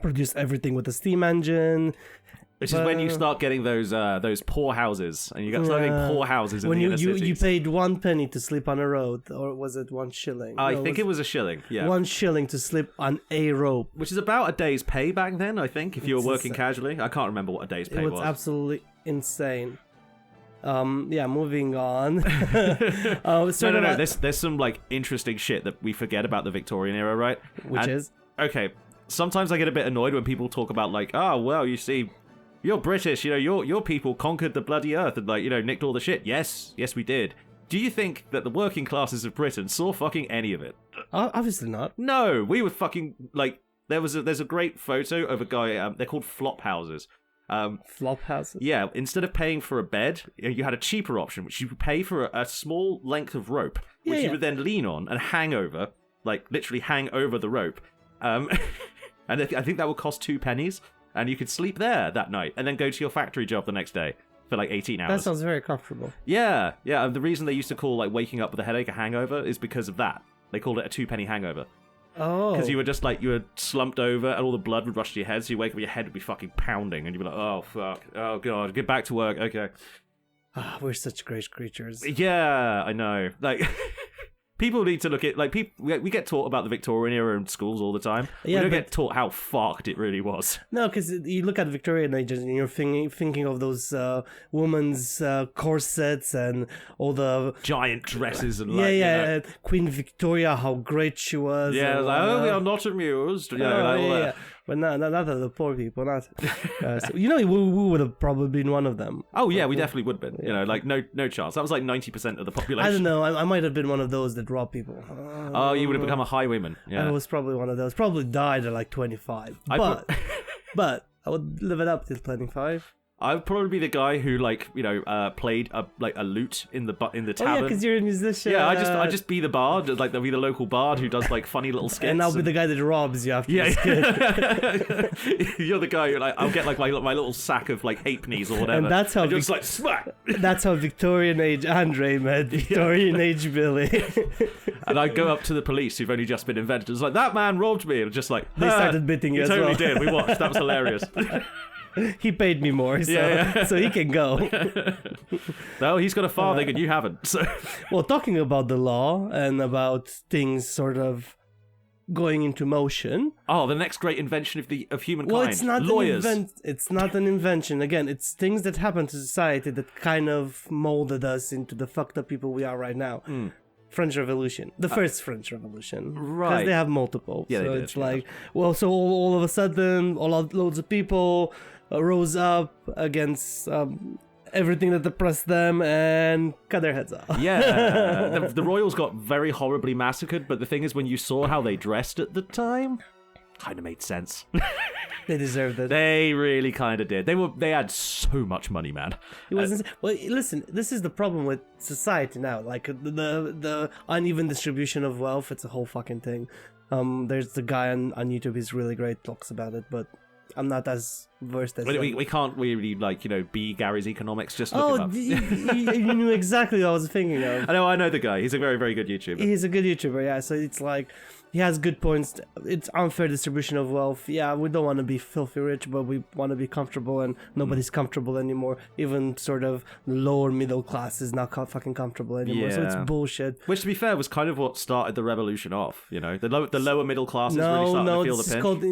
produce everything with a steam engine. Which is when you start getting those poor houses, and you start getting poor houses in the inner cities. You paid 1 penny to sleep on a road, or was it 1 shilling? I think it was a shilling. Yeah, 1 shilling to sleep on a rope, which is about a day's pay back then. I think if you were working casually, I can't remember what a day's pay was. It was absolutely insane. Moving on. No. There's some like interesting shit that we forget about the Victorian era, right? Which is okay. Sometimes I get a bit annoyed when people talk about like, oh well, you see. You're British, your people conquered the bloody earth and nicked all the shit. Yes, we did. Do you think that the working classes of Britain saw fucking any of it? Obviously not. No, we were fucking there's a great photo of a guy. They're called flop houses. Flop houses. Yeah, instead of paying for a bed, you had a cheaper option, which you would pay for a small length of rope, which you would then lean on and hang over, like literally hang over the rope. And I think that would cost 2 pennies. And you could sleep there that night and then go to your factory job the next day for like 18 hours. That sounds very comfortable. Yeah. The reason they used to call like waking up with a headache a hangover is because of that. They called it a 2 penny hangover. Oh. Because you were just you were slumped over and all the blood would rush to your head, so you wake up, your head would be fucking pounding and you'd be like, oh fuck, oh god, get back to work, okay. We're such great creatures. Yeah, I know. Like, People need to look at, like, we get taught about the Victorian era in schools all the time. Yeah, we don't but- get taught how fucked it really was. No, because you look at Victorian Age and you're thinking of those women's corsets and all the Giant dresses and, yeah, like, yeah, you know, Queen Victoria, how great she was. yeah, and like, all oh, we that. are not amused. You know, Oh, like, all yeah, that. yeah. But not the poor people, not. So, we would have probably been one of them. Oh yeah, we definitely would have been. You know, like no chance. That was like 90% of the population. I don't know. I might have been one of those that rob people. Oh, you would have become a highwayman. Yeah. I was probably one of those. Probably died at like 25. But I would live it up till 25. I would probably be the guy who, like, you know, played a lute in the Oh yeah, tavern. because you're a musician. Yeah, I just be the bard. Like, there'll be the local bard who does like funny little skits. And I'll be the guy that robs you after. Yeah, this kid. you're the guy who, like, I'll get like my little sack of like halfpennies or whatever. And that's how you're just like smack. That's how Victorian age Andre met Victorian age Billy. And I go up to the police who've only just been invented. It's like, that man robbed me, and just like They started beating you He as totally well. did. We watched. That was hilarious. He paid me more, so so he can go. No, he's got a farthing and you haven't. So Well, talking about the law and about things sort of going into motion. the next great invention of humankind. Well, it's not lawyers. It's not an invention. Again, it's things that happen to society that kind of molded us into the fucked up people we are right now. French Revolution, the first French Revolution, Right. Because they have multiple. Yeah, they so did, it's yeah. like, well, so all of a sudden, loads of people rose up against everything that oppressed them and cut their heads off. Yeah, the royals got very horribly massacred, but the thing is, when you saw how they dressed at the time, kind of made sense. They deserved it. They really kind of did. They had so much money, man. It wasn't. Well, listen. This is the problem with society now. Like the uneven distribution of wealth. It's a whole fucking thing. There's the guy on YouTube. He's really great. Talks about it, but I'm not as versed as. We can't really, like, you know, be Gary's economics. Just look him Oh, up. you knew exactly what I was thinking of. I know the guy. He's a very, very good YouTuber. He's a good YouTuber, yeah. So it's like he has good points. It's unfair distribution of wealth. Yeah, we don't want to be filthy rich, but we want to be comfortable, and nobody's comfortable anymore. Even sort of lower middle class is not fucking comfortable anymore. So it's Yeah. bullshit. Which, to be fair, was kind of what started the revolution off. You know, the lower middle classes really started to feel the it's pinch. called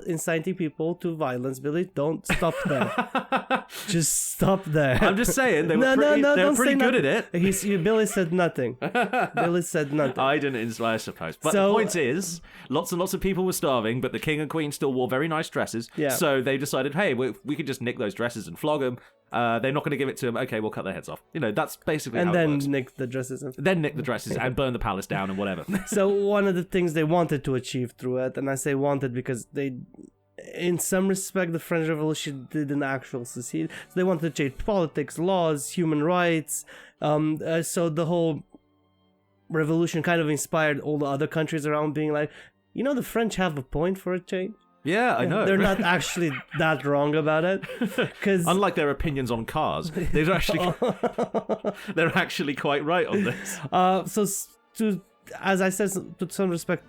inciting people to violence, Billy. Don't stop there. Just stop there. I'm just saying they were No, pretty, they were don't pretty say good nothing. at it. Billy said nothing. Billy said nothing. I didn't, I suppose. But So- the point is, lots and lots of people were starving, but the king and queen still wore very nice dresses. Yeah. So they decided, hey, we could just nick those dresses and flog them. They're not going to give it to them. Okay, we'll cut their heads off. You know, that's basically And how then it works. nick the dresses. Then nick the dresses and burn the palace down and whatever. So one of the things they wanted to achieve through it, and I say wanted because they, in some respect, the French Revolution didn't actually succeed. So they wanted to change politics, laws, human rights. So the whole revolution kind of inspired all the other countries around, being like, the French have a point for a change. Yeah, I know. They're not actually that wrong about it. Because Unlike their opinions on cars, they're actually quite right on this. As I said, to some respect,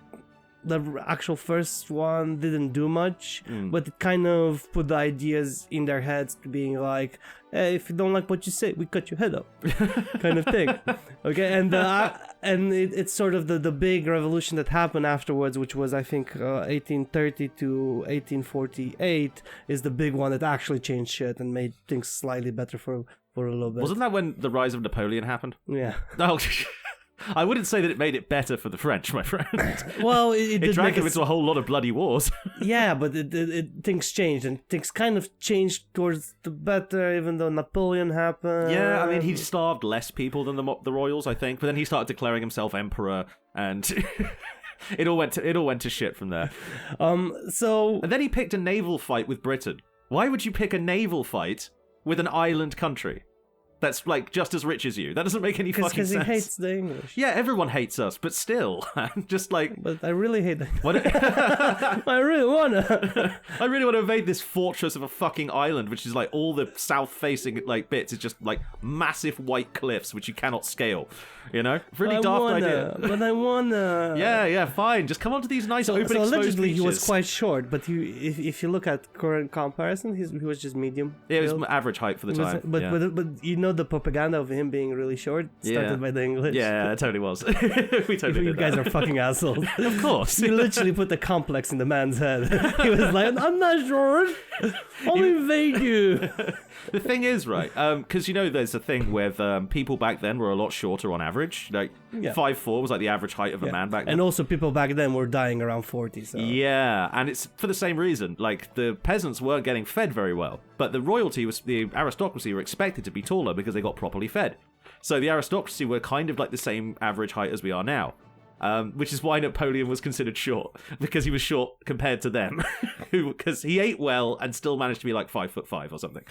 the actual first one didn't do much, but it kind of put the ideas in their heads to being like, hey, if you don't like what you say, we cut your head off, kind of thing. Okay, and it's sort of the big revolution that happened afterwards, which was, I think, 1830 to 1848, is the big one that actually changed shit and made things slightly better for a little bit. Wasn't that when the rise of Napoleon happened? Yeah. Oh, I wouldn't say that it made it better for the French, my friend. Well, it did dragged make them into a whole lot of bloody wars. Yeah, but things changed, and things kind of changed towards the better, even though Napoleon happened. Yeah, I mean, he starved less people than the royals, I think. But then he started declaring himself emperor, and it all went to shit from there. So And then he picked a naval fight with Britain. Why would you pick a naval fight with an island country that's like just as rich as you? That doesn't make any fucking because sense. he hates the English. Yeah, everyone hates us, but still, just like. But I really hate them. What? I really wanna. I really want to invade this fortress of a fucking island, which is like all the south-facing like bits is just like massive white cliffs which you cannot scale. You know, really daft idea. But I wanna. Yeah, fine. Just come onto these nice open So exposed allegedly he was beaches. quite short, but if you look at current comparison, he was just medium. Yeah, it was build. average height for the It was- time. but yeah. but the propaganda of him being really short started by the English. Yeah, it totally was. We totally You did guys that. are fucking assholes. Of course. You literally put the complex in the man's head. He was like, I'm not short. I'll invade you. The thing is, right, because, there's a thing with people back then were a lot shorter on average. Like, 5'4" was like the average height of a man back then. And also people back then were dying around 40, so... Yeah, and it's for the same reason. Like, the peasants weren't getting fed very well, but the aristocracy were expected to be taller because they got properly fed. So the aristocracy were kind of like the same average height as we are now. Which is why Napoleon was considered short, because he was short compared to them, because he ate well and still managed to be like 5'5" or something.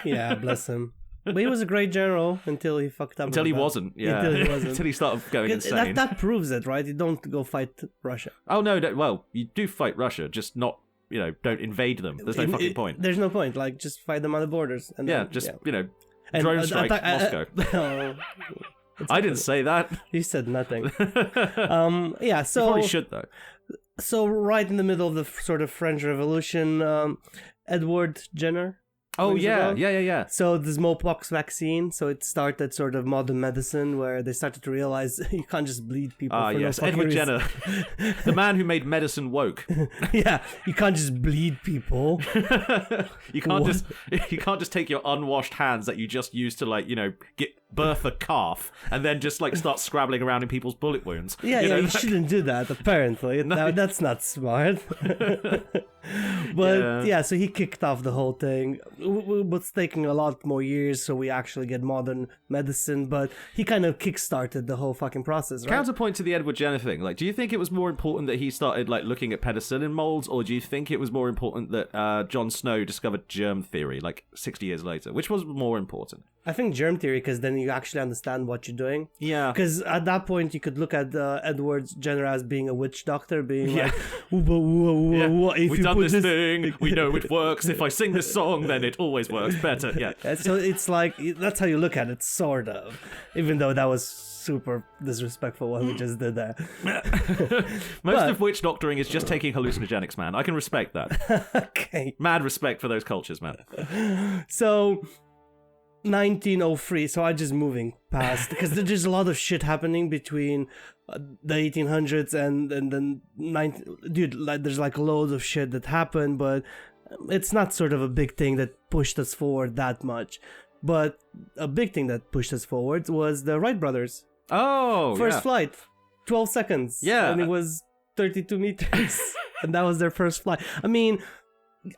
Yeah, bless him. But he was a great general until he fucked up. Until he wasn't, yeah. Until he wasn't. Until he started going insane. That proves it, right? You don't go fight Russia. Oh, no, well, you do fight Russia, just not, don't invade them. There's no fucking point. There's no point. Like, just fight them on the borders. And yeah, drone strike Moscow. I didn't say that. You said nothing. Yeah, so... You probably should, though. So, right in the middle of the sort of French Revolution, Edward Jenner. Oh, yeah. So the smallpox vaccine, so it started sort of modern medicine where they started to realize you can't just bleed people. Ah, yes, no Edward reason. Jenner, the man who made medicine woke. Yeah, you can't just bleed people. You can't just take your unwashed hands that you just used to get birth a calf and then just start scrabbling around in people's bullet wounds. Yeah, you shouldn't do that. Apparently, that's not smart. But yeah, so he kicked off the whole thing. It's taking a lot more years, so we actually get modern medicine. But he kind of kickstarted the whole fucking process, right? Counterpoint to the Edward Jenner thing. Do you think it was more important that he started looking at penicillin molds, or do you think it was more important that Jon Snow discovered germ theory 60 years later? Which was more important? I think germ theory, because then you actually understand what you're doing. Yeah. Because at that point, you could look at Edward Jenner as being a witch doctor, being if we've done this thing, we know it works. If I sing this song, then it always works better. Yeah. So it's that's how you look at it, sort of. Even though that was super disrespectful what we just did there. Most of witch doctoring is just taking hallucinogenics, man. I can respect that. Okay. Mad respect for those cultures, man. So... 1903, so I'm just moving past because there's a lot of shit happening between the 1800s and the 19... Dude, there's loads of shit that happened, but it's not sort of a big thing that pushed us forward that much. But a big thing that pushed us forward was the Wright brothers. Oh, First flight, 12 seconds. Yeah. And it was 32 meters. And that was their first flight. I mean...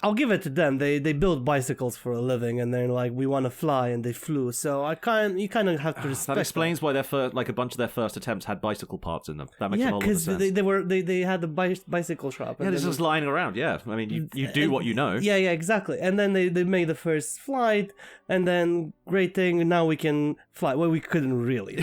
I'll give it to them. They build bicycles for a living, and they're like, we want to fly, and they flew. So you kind of have to respect. That explains why their first, a bunch of their first attempts had bicycle parts in them. That makes a lot of sense. because they had a bicycle shop. Yeah, they're just lying around. Yeah, I mean, you do what you know. Yeah, exactly. And then they made the first flight, and then great thing. Now we can fly. Well, we couldn't really.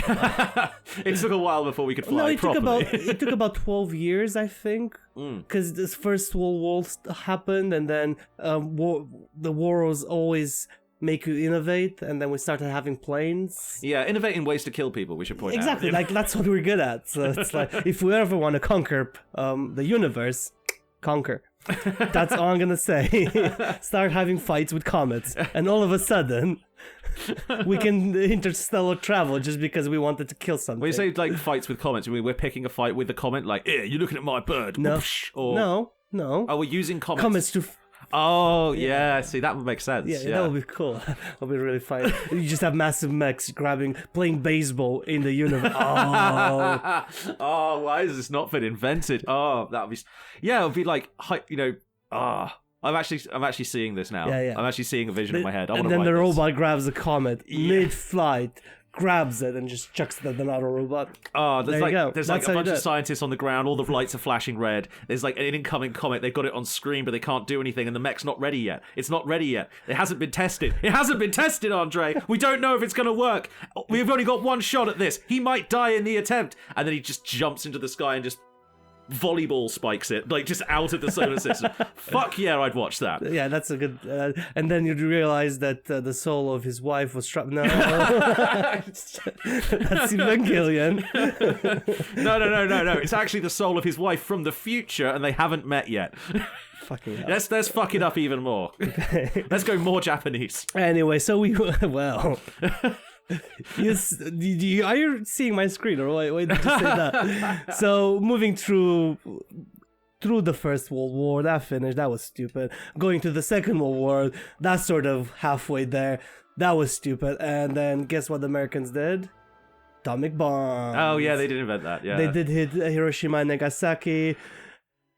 It took a while before we could fly. No, it properly. it took about 12 years, I think. Because this first World War happened, and then the wars always make you innovate, and then we started having planes. Yeah, innovating ways to kill people, we should point out. Exactly, that's what we're good at. So it's if we ever want to conquer the universe, conquer. That's all I'm gonna say. Start having fights with comets, and all of a sudden... we can interstellar travel just because we wanted to kill something. When you say fights with comets, I mean we're picking a fight with the comet, you're looking at my bird. No, or... no. Oh, we're using comets. Comets to. Oh yeah, see that would make sense. Yeah, that would be cool. That'll be really fun. You just have massive mechs playing baseball in the universe. Oh, oh, why has this not been invented? Oh, that would be. Yeah, it would be I'm actually seeing this now. Yeah. I'm actually seeing a vision in my head. And then the robot grabs the comet mid-flight, grabs it, and just chucks it at another robot. Oh, there's That's a bunch of scientists on the ground. All the lights are flashing red. There's an incoming comet. They've got it on screen, but they can't do anything, and the mech's not ready yet. It's not ready yet. It hasn't been tested. It hasn't been tested, Andre. We don't know if it's going to work. We've only got one shot at this. He might die in the attempt. And then he just jumps into the sky and just volleyball spikes it, like just out of the solar system. Fuck yeah, I'd watch that. Yeah, that's a good. And then you'd realize that the soul of his wife was trapped. No, that's Evangelion. No. It's actually the soul of his wife from the future, and they haven't met yet. Fucking hell. Let's fuck it up even more. Let's go more Japanese. Anyway, so we well. Yes, are you seeing my screen, or why did you say that? So moving through the First World War, that finished. That was stupid. Going to the Second World War, that's sort of halfway there. That was stupid. And then guess what the Americans did? Atomic bombs. Oh yeah, they did invent that. Yeah, they did hit Hiroshima and Nagasaki.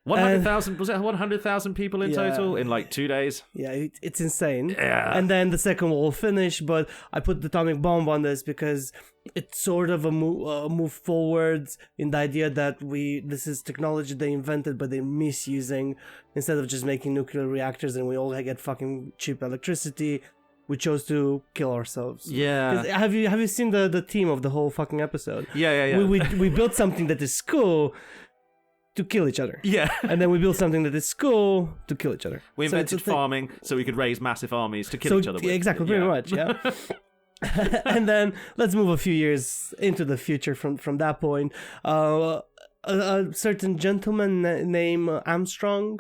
100,000, was it 100,000 people in total in like 2 days? Yeah, it's insane. Yeah. And then the Second World War finished, but I put the atomic bomb on this because it's sort of a move forwards in the idea that this is technology they invented, but they're misusing. Instead of just making nuclear reactors and we all get fucking cheap electricity, we chose to kill ourselves. Yeah. Have you seen the theme of the whole fucking episode? Yeah. We built something that is cool to kill each other. Yeah. And then we built something that is cool to kill each other. We invented farming so we could raise massive armies to kill each other with. Exactly, pretty much, yeah. And then let's move a few years into the future from that point. A certain gentleman named Armstrong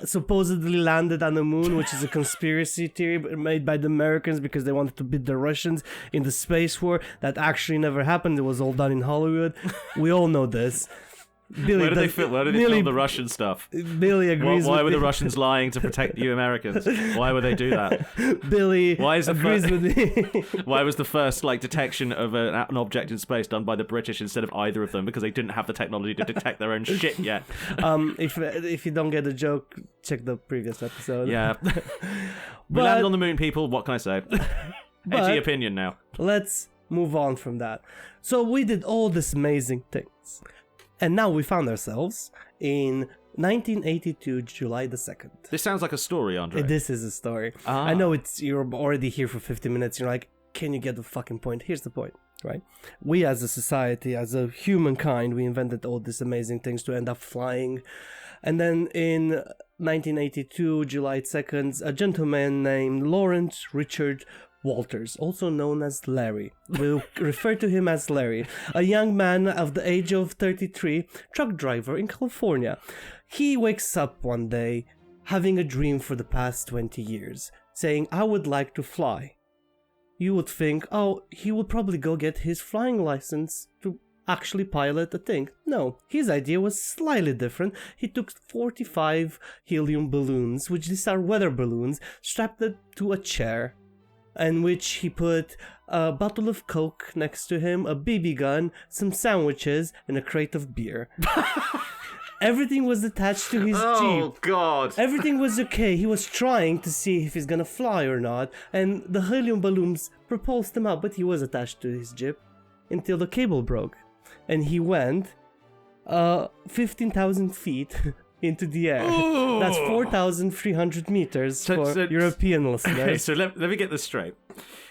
supposedly landed on the moon, which is a conspiracy theory made by the Americans because they wanted to beat the Russians in the space war. That actually never happened. It was all done in Hollywood. We all know this. Where did they film the Russian stuff? Billy agrees. Why were the Russians lying to protect you Americans? Why would they do that? Billy agrees with me. Why was the first detection of an object in space done by the British instead of either of them? Because they didn't have the technology to detect their own shit yet. If you don't get the joke, check the previous episode. Yeah. We landed on the moon, people. What can I say? Edgy opinion now. Let's move on from that. So we did all these amazing things. And now we found ourselves in 1982, July the 2nd. This sounds like a story, Andre. This is a story. I know you're already here for 50 minutes. You're like, can you get the fucking point? Here's the point, right? We as a society, as a humankind, we invented all these amazing things to end up flying. And then in 1982, July 2nd, a gentleman named Lawrence Richard Walters, also known as Larry. We'll refer to him as Larry, a young man of the age of 33, truck driver in California. He wakes up one day having a dream for the past 20 years, saying, I would like to fly. You would think, oh, he would probably go get his flying license to actually pilot a thing. No, his idea was slightly different. He took 45 helium balloons, which these are weather balloons, strapped it to a chair, in which he put a bottle of Coke next to him, a BB gun, some sandwiches, and a crate of beer. Everything was attached to his Jeep. Oh, God. Everything was okay. He was trying to see if he's gonna fly or not, and the helium balloons propulsed him up, but he was attached to his Jeep until the cable broke. And he went 15,000 feet into the air. Ooh. That's 4,300 meters for European listeners. Okay, so let me get this straight.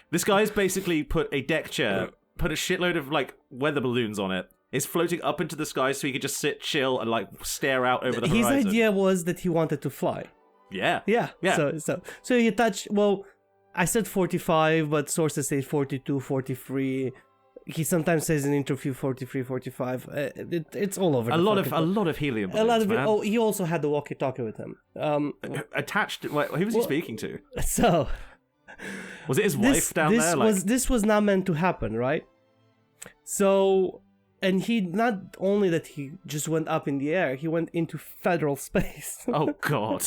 This guy's basically put a deck chair, put a shitload of weather balloons on it. It's floating up into the sky so he could just sit, chill, and stare out over the horizon. His idea was that he wanted to fly. Yeah. So he attached. Well, I said 45, but sources say 42, 43. He sometimes says in interview 43, 45. It's all over. A lot of helium balloons, a lot of it. man. Oh, he also had the walkie-talkie with him. Attached. Who was he speaking to? So was it his wife down there? This was not meant to happen, right? So, and he not only that he just went up in the air, he went into federal space. Oh God.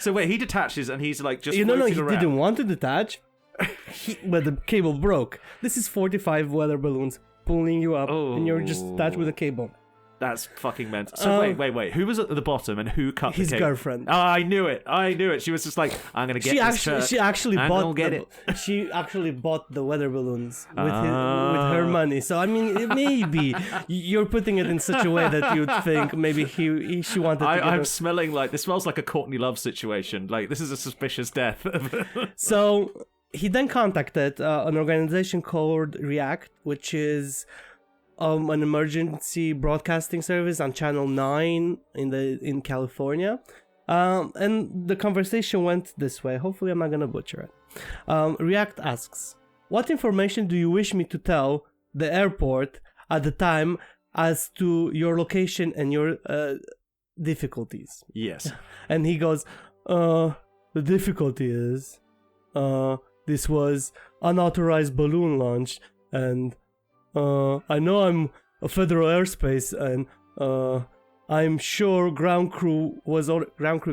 So wait, he detaches and he's just he floating around. Didn't want to detach. But the cable broke. This is 45 weather balloons pulling you up, and you're just attached with a cable. That's fucking mental. So wait. Who was at the bottom and who cut the cable? His girlfriend. Oh, I knew it. She was just like, I'm gonna get this shirt. She actually bought it. She actually bought the weather balloons with her money. So I mean, maybe you're putting it in such a way that you'd think maybe she wanted. I'm smelling this smells like a Courtney Love situation. This is a suspicious death. So he then contacted an organization called React, which is an emergency broadcasting service on Channel 9 in California. And the conversation went this way. Hopefully I'm not gonna butcher it. React asks, what information do you wish me to tell the airport at the time as to your location and your difficulties? Yes. And he goes, the difficulty is, this was unauthorized balloon launch, and I know I'm a federal airspace, and I'm sure ground crew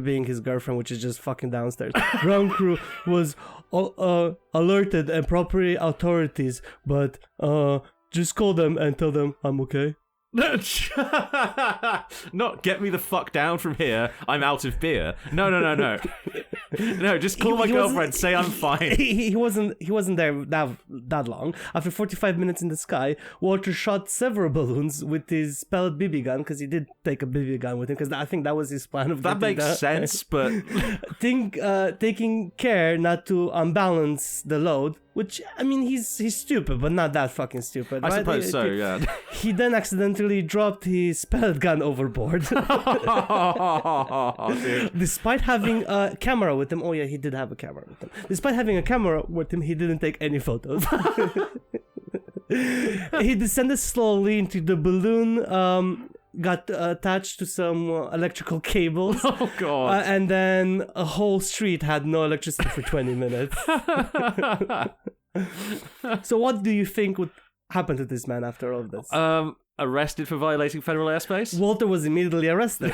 being his girlfriend, which is just fucking downstairs. Ground crew was alerted and proper authorities, but just call them and tell them I'm okay. Not get me the fuck down from here. I'm out of beer. No. No, just call my girlfriend. Say I'm fine. He wasn't there that long. After 45 minutes in the sky, Walter shot several balloons with his pellet BB gun, because he did take a BB gun with him, because I think that was his plan of that makes sense, but taking care not to unbalance the load. Which, I mean, he's stupid, but not that fucking stupid, I right? suppose so, yeah. He then accidentally dropped his pellet gun overboard. Despite having a camera with him. Oh yeah, he did have a camera with him. Despite having a camera with him, he didn't take any photos. He descended slowly into the balloon, got attached to some electrical cables. Oh god. And then a whole street had no electricity for 20 minutes. So what do you think would happen to this man after all of this? Arrested for violating federal airspace? Walter was immediately arrested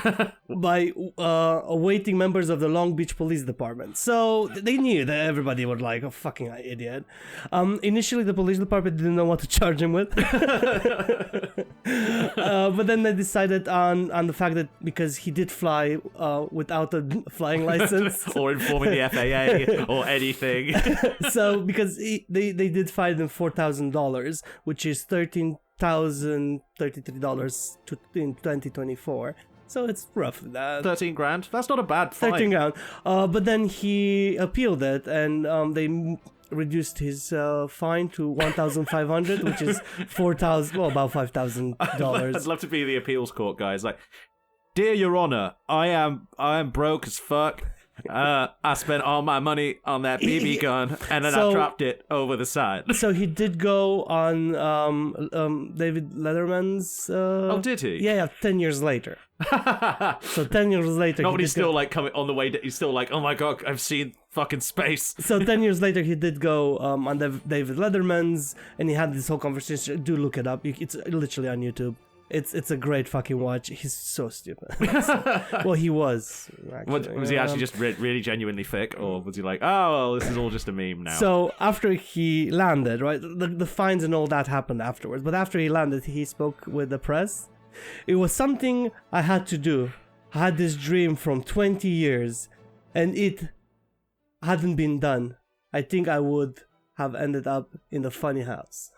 by awaiting members of the Long Beach Police Department. So they knew that everybody would like, oh, fucking idiot. Initially, the police department didn't know what to charge him with. But then they decided on the fact that because he did fly without a flying license. Or informing the FAA or anything. So because they did fine him $4,000, which is $13,033 in 2024. So it's roughly that. 13 grand? That's not a bad fine. 13 grand. But then he appealed it, and they reduced his fine to 1,500, which is about $5,000. I'd love to be the appeals court guy. It's like, dear Your Honor, I am broke as fuck. I spent all my money on that BB gun, and then I dropped it over the side. So he did go on David Letterman's. Oh, did he? Yeah, 10 years later. So 10 years later, nobody's still like coming on the way. He's still like, oh my god, I've seen fucking space. So 10 years later, he did go on David Letterman's, and he had this whole conversation. Do look it up. It's literally on YouTube. It's a great fucking watch. He's so stupid. Well, he was. Actually. Was he actually just really genuinely thick, or was he like, oh, well, this is all just a meme now? So after he landed, right, the fines and all that happened afterwards. But after he landed, he spoke with the press. It was something I had to do. I had this dream from 20 years, and it hadn't been done. I think I would have ended up in the funny house.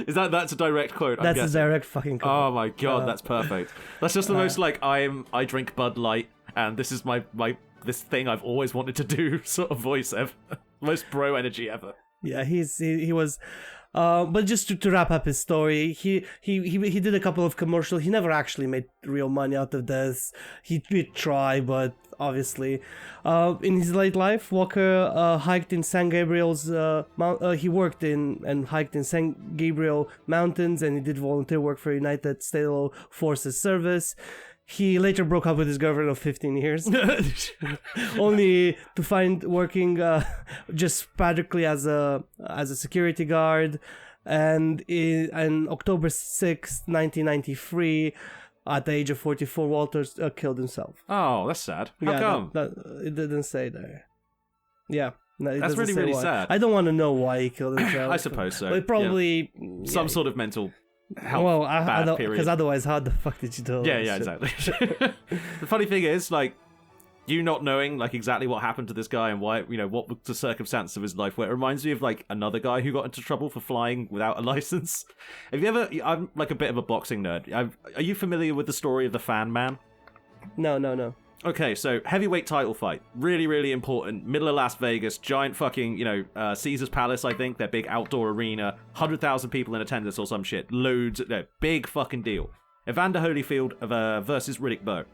That's a direct quote? That's a direct fucking quote. Oh my god, that's perfect. That's just the most like I drink Bud Light and this is my this thing I've always wanted to do sort of voice ever. Most bro energy ever. Yeah, he was. But just to wrap up his story, he did a couple of commercials. He never actually made real money out of this. He did try, but obviously, in his late life, Walker hiked in San Gabriel's. He worked in and hiked in San Gabriel Mountains, and he did volunteer work for United States Forces Service. He later broke up with his girlfriend of 15 years, only to find working just sporadically as a security guard. And in October 6th, 1993, at the age of 44, Walter killed himself. Oh, that's sad. How come? It didn't say there. Yeah. No, that's really, really sad. I don't want to know why he killed himself. I suppose so. But probably... Some sort of mental... bad period. Because otherwise, how the fuck did you do? Yeah, exactly. The funny thing is, like, you not knowing like exactly what happened to this guy and why, what was the circumstances of his life. Where it reminds me of like another guy who got into trouble for flying without a license. Have you ever? I'm like a bit of a boxing nerd. Are you familiar with the story of the Fan Man? No. Okay, so heavyweight title fight. Really, really important. Middle of Las Vegas. Giant fucking, Caesar's Palace, I think. Their big outdoor arena. 100,000 people in attendance or some shit. Loads. No, big fucking deal. Evander Holyfield versus Riddick Bowe.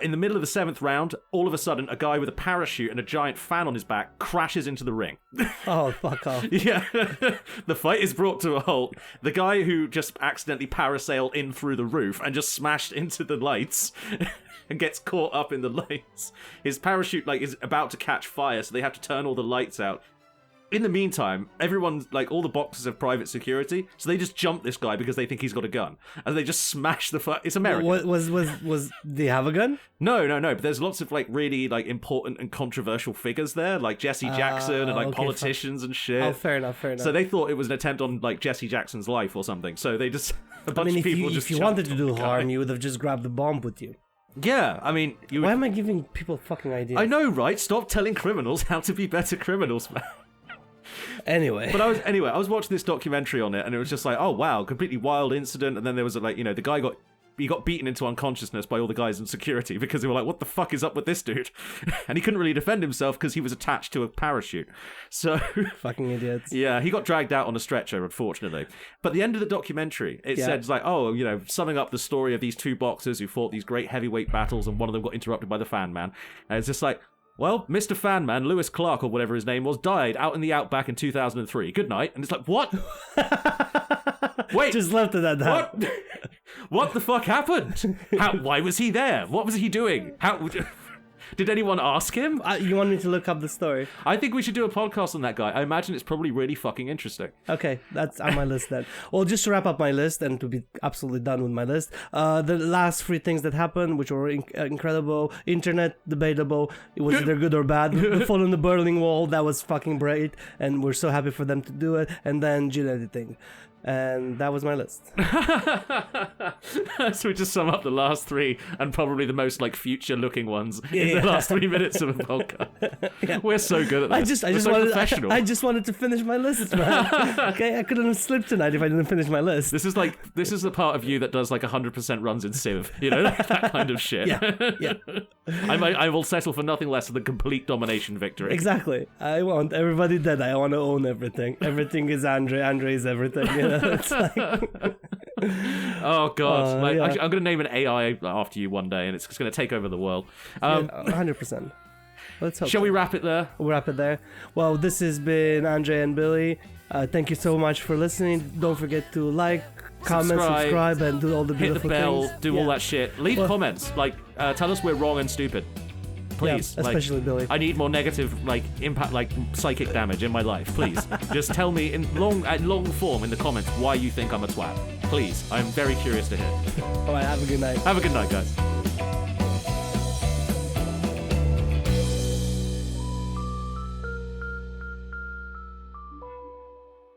In the middle of the 7th round, all of a sudden, a guy with a parachute and a giant fan on his back crashes into the ring. Oh, fuck off. Yeah. The fight is brought to a halt. The guy who just accidentally parasailed in through the roof and just smashed into the lights and gets caught up in the lights. His parachute, is about to catch fire, so they have to turn all the lights out. In the meantime, everyone's, all the boxes have private security, so they just jump this guy because they think he's got a gun. And they just smash the fight. It's America. Was they have a gun? No, but there's lots of, really, important and controversial figures there, like Jesse Jackson and, politicians and shit. Oh, fair enough. So they thought it was an attempt on, Jesse Jackson's life or something. So they just, a bunch of people just if you wanted to do harm, you would have just grabbed the bomb with you. Yeah, I mean... Why am I giving people fucking ideas? I know, right? Stop telling criminals how to be better criminals, man. Anyway. But I was watching this documentary on it, and it was just like, oh wow, completely wild incident. And then there was the guy got beaten into unconsciousness by all the guys in security because they were like, what the fuck is up with this dude? And he couldn't really defend himself because he was attached to a parachute. So fucking idiots. Yeah, he got dragged out on a stretcher, unfortunately. But the end of the documentary, it said summing up the story of these two boxers who fought these great heavyweight battles, and one of them got interrupted by the fan man. And it's just like, well, Mr. Fan Man, Lewis Clark or whatever his name was, died out in the outback in 2003. Good night. And it's like, what? Wait. Just left it at that. What? What the fuck happened? Why was he there? What was he doing? Did anyone ask him? You want me to look up the story? I think we should do a podcast on that guy. I imagine it's probably really fucking interesting. Okay, that's on my list then. Well, just to wrap up my list and to be absolutely done with my list, the last 3 things that happened, which were incredible, internet, debatable, it was either good or bad. The fall in the Berlin Wall, that was fucking great, and we're so happy for them to do it, and then gene editing. And that was my list. So we just sum up the last 3 and probably the most future-looking ones in the last 3 minutes of the podcast. Yeah. We're so good at this. I just wanted to finish my list, man. Okay, I couldn't have slept tonight if I didn't finish my list. This is the part of you that does 100% runs in Civ, that kind of shit. Yeah. I will settle for nothing less than complete domination victory. Exactly. I want everybody dead. I want to own everything. Everything is Andre. Andre is everything. It's oh god, I'm gonna name an AI after you one day, and it's going to take over the world. 100%. Let's hope. Shall we wrap it there? We'll wrap it there. Well, this has been Andre and Billy. Thank you so much for listening. Don't forget to comment, subscribe, and do all the beautiful things. Hit the bell, things. Do all that shit. Leave comments. Tell us we're wrong and stupid. Please. Yeah, especially Billy. I need more negative, impact, psychic damage in my life. Please. Just tell me in long form in the comments why you think I'm a twat. Please. I'm very curious to hear. Alright, have a good night. Have a good night, guys.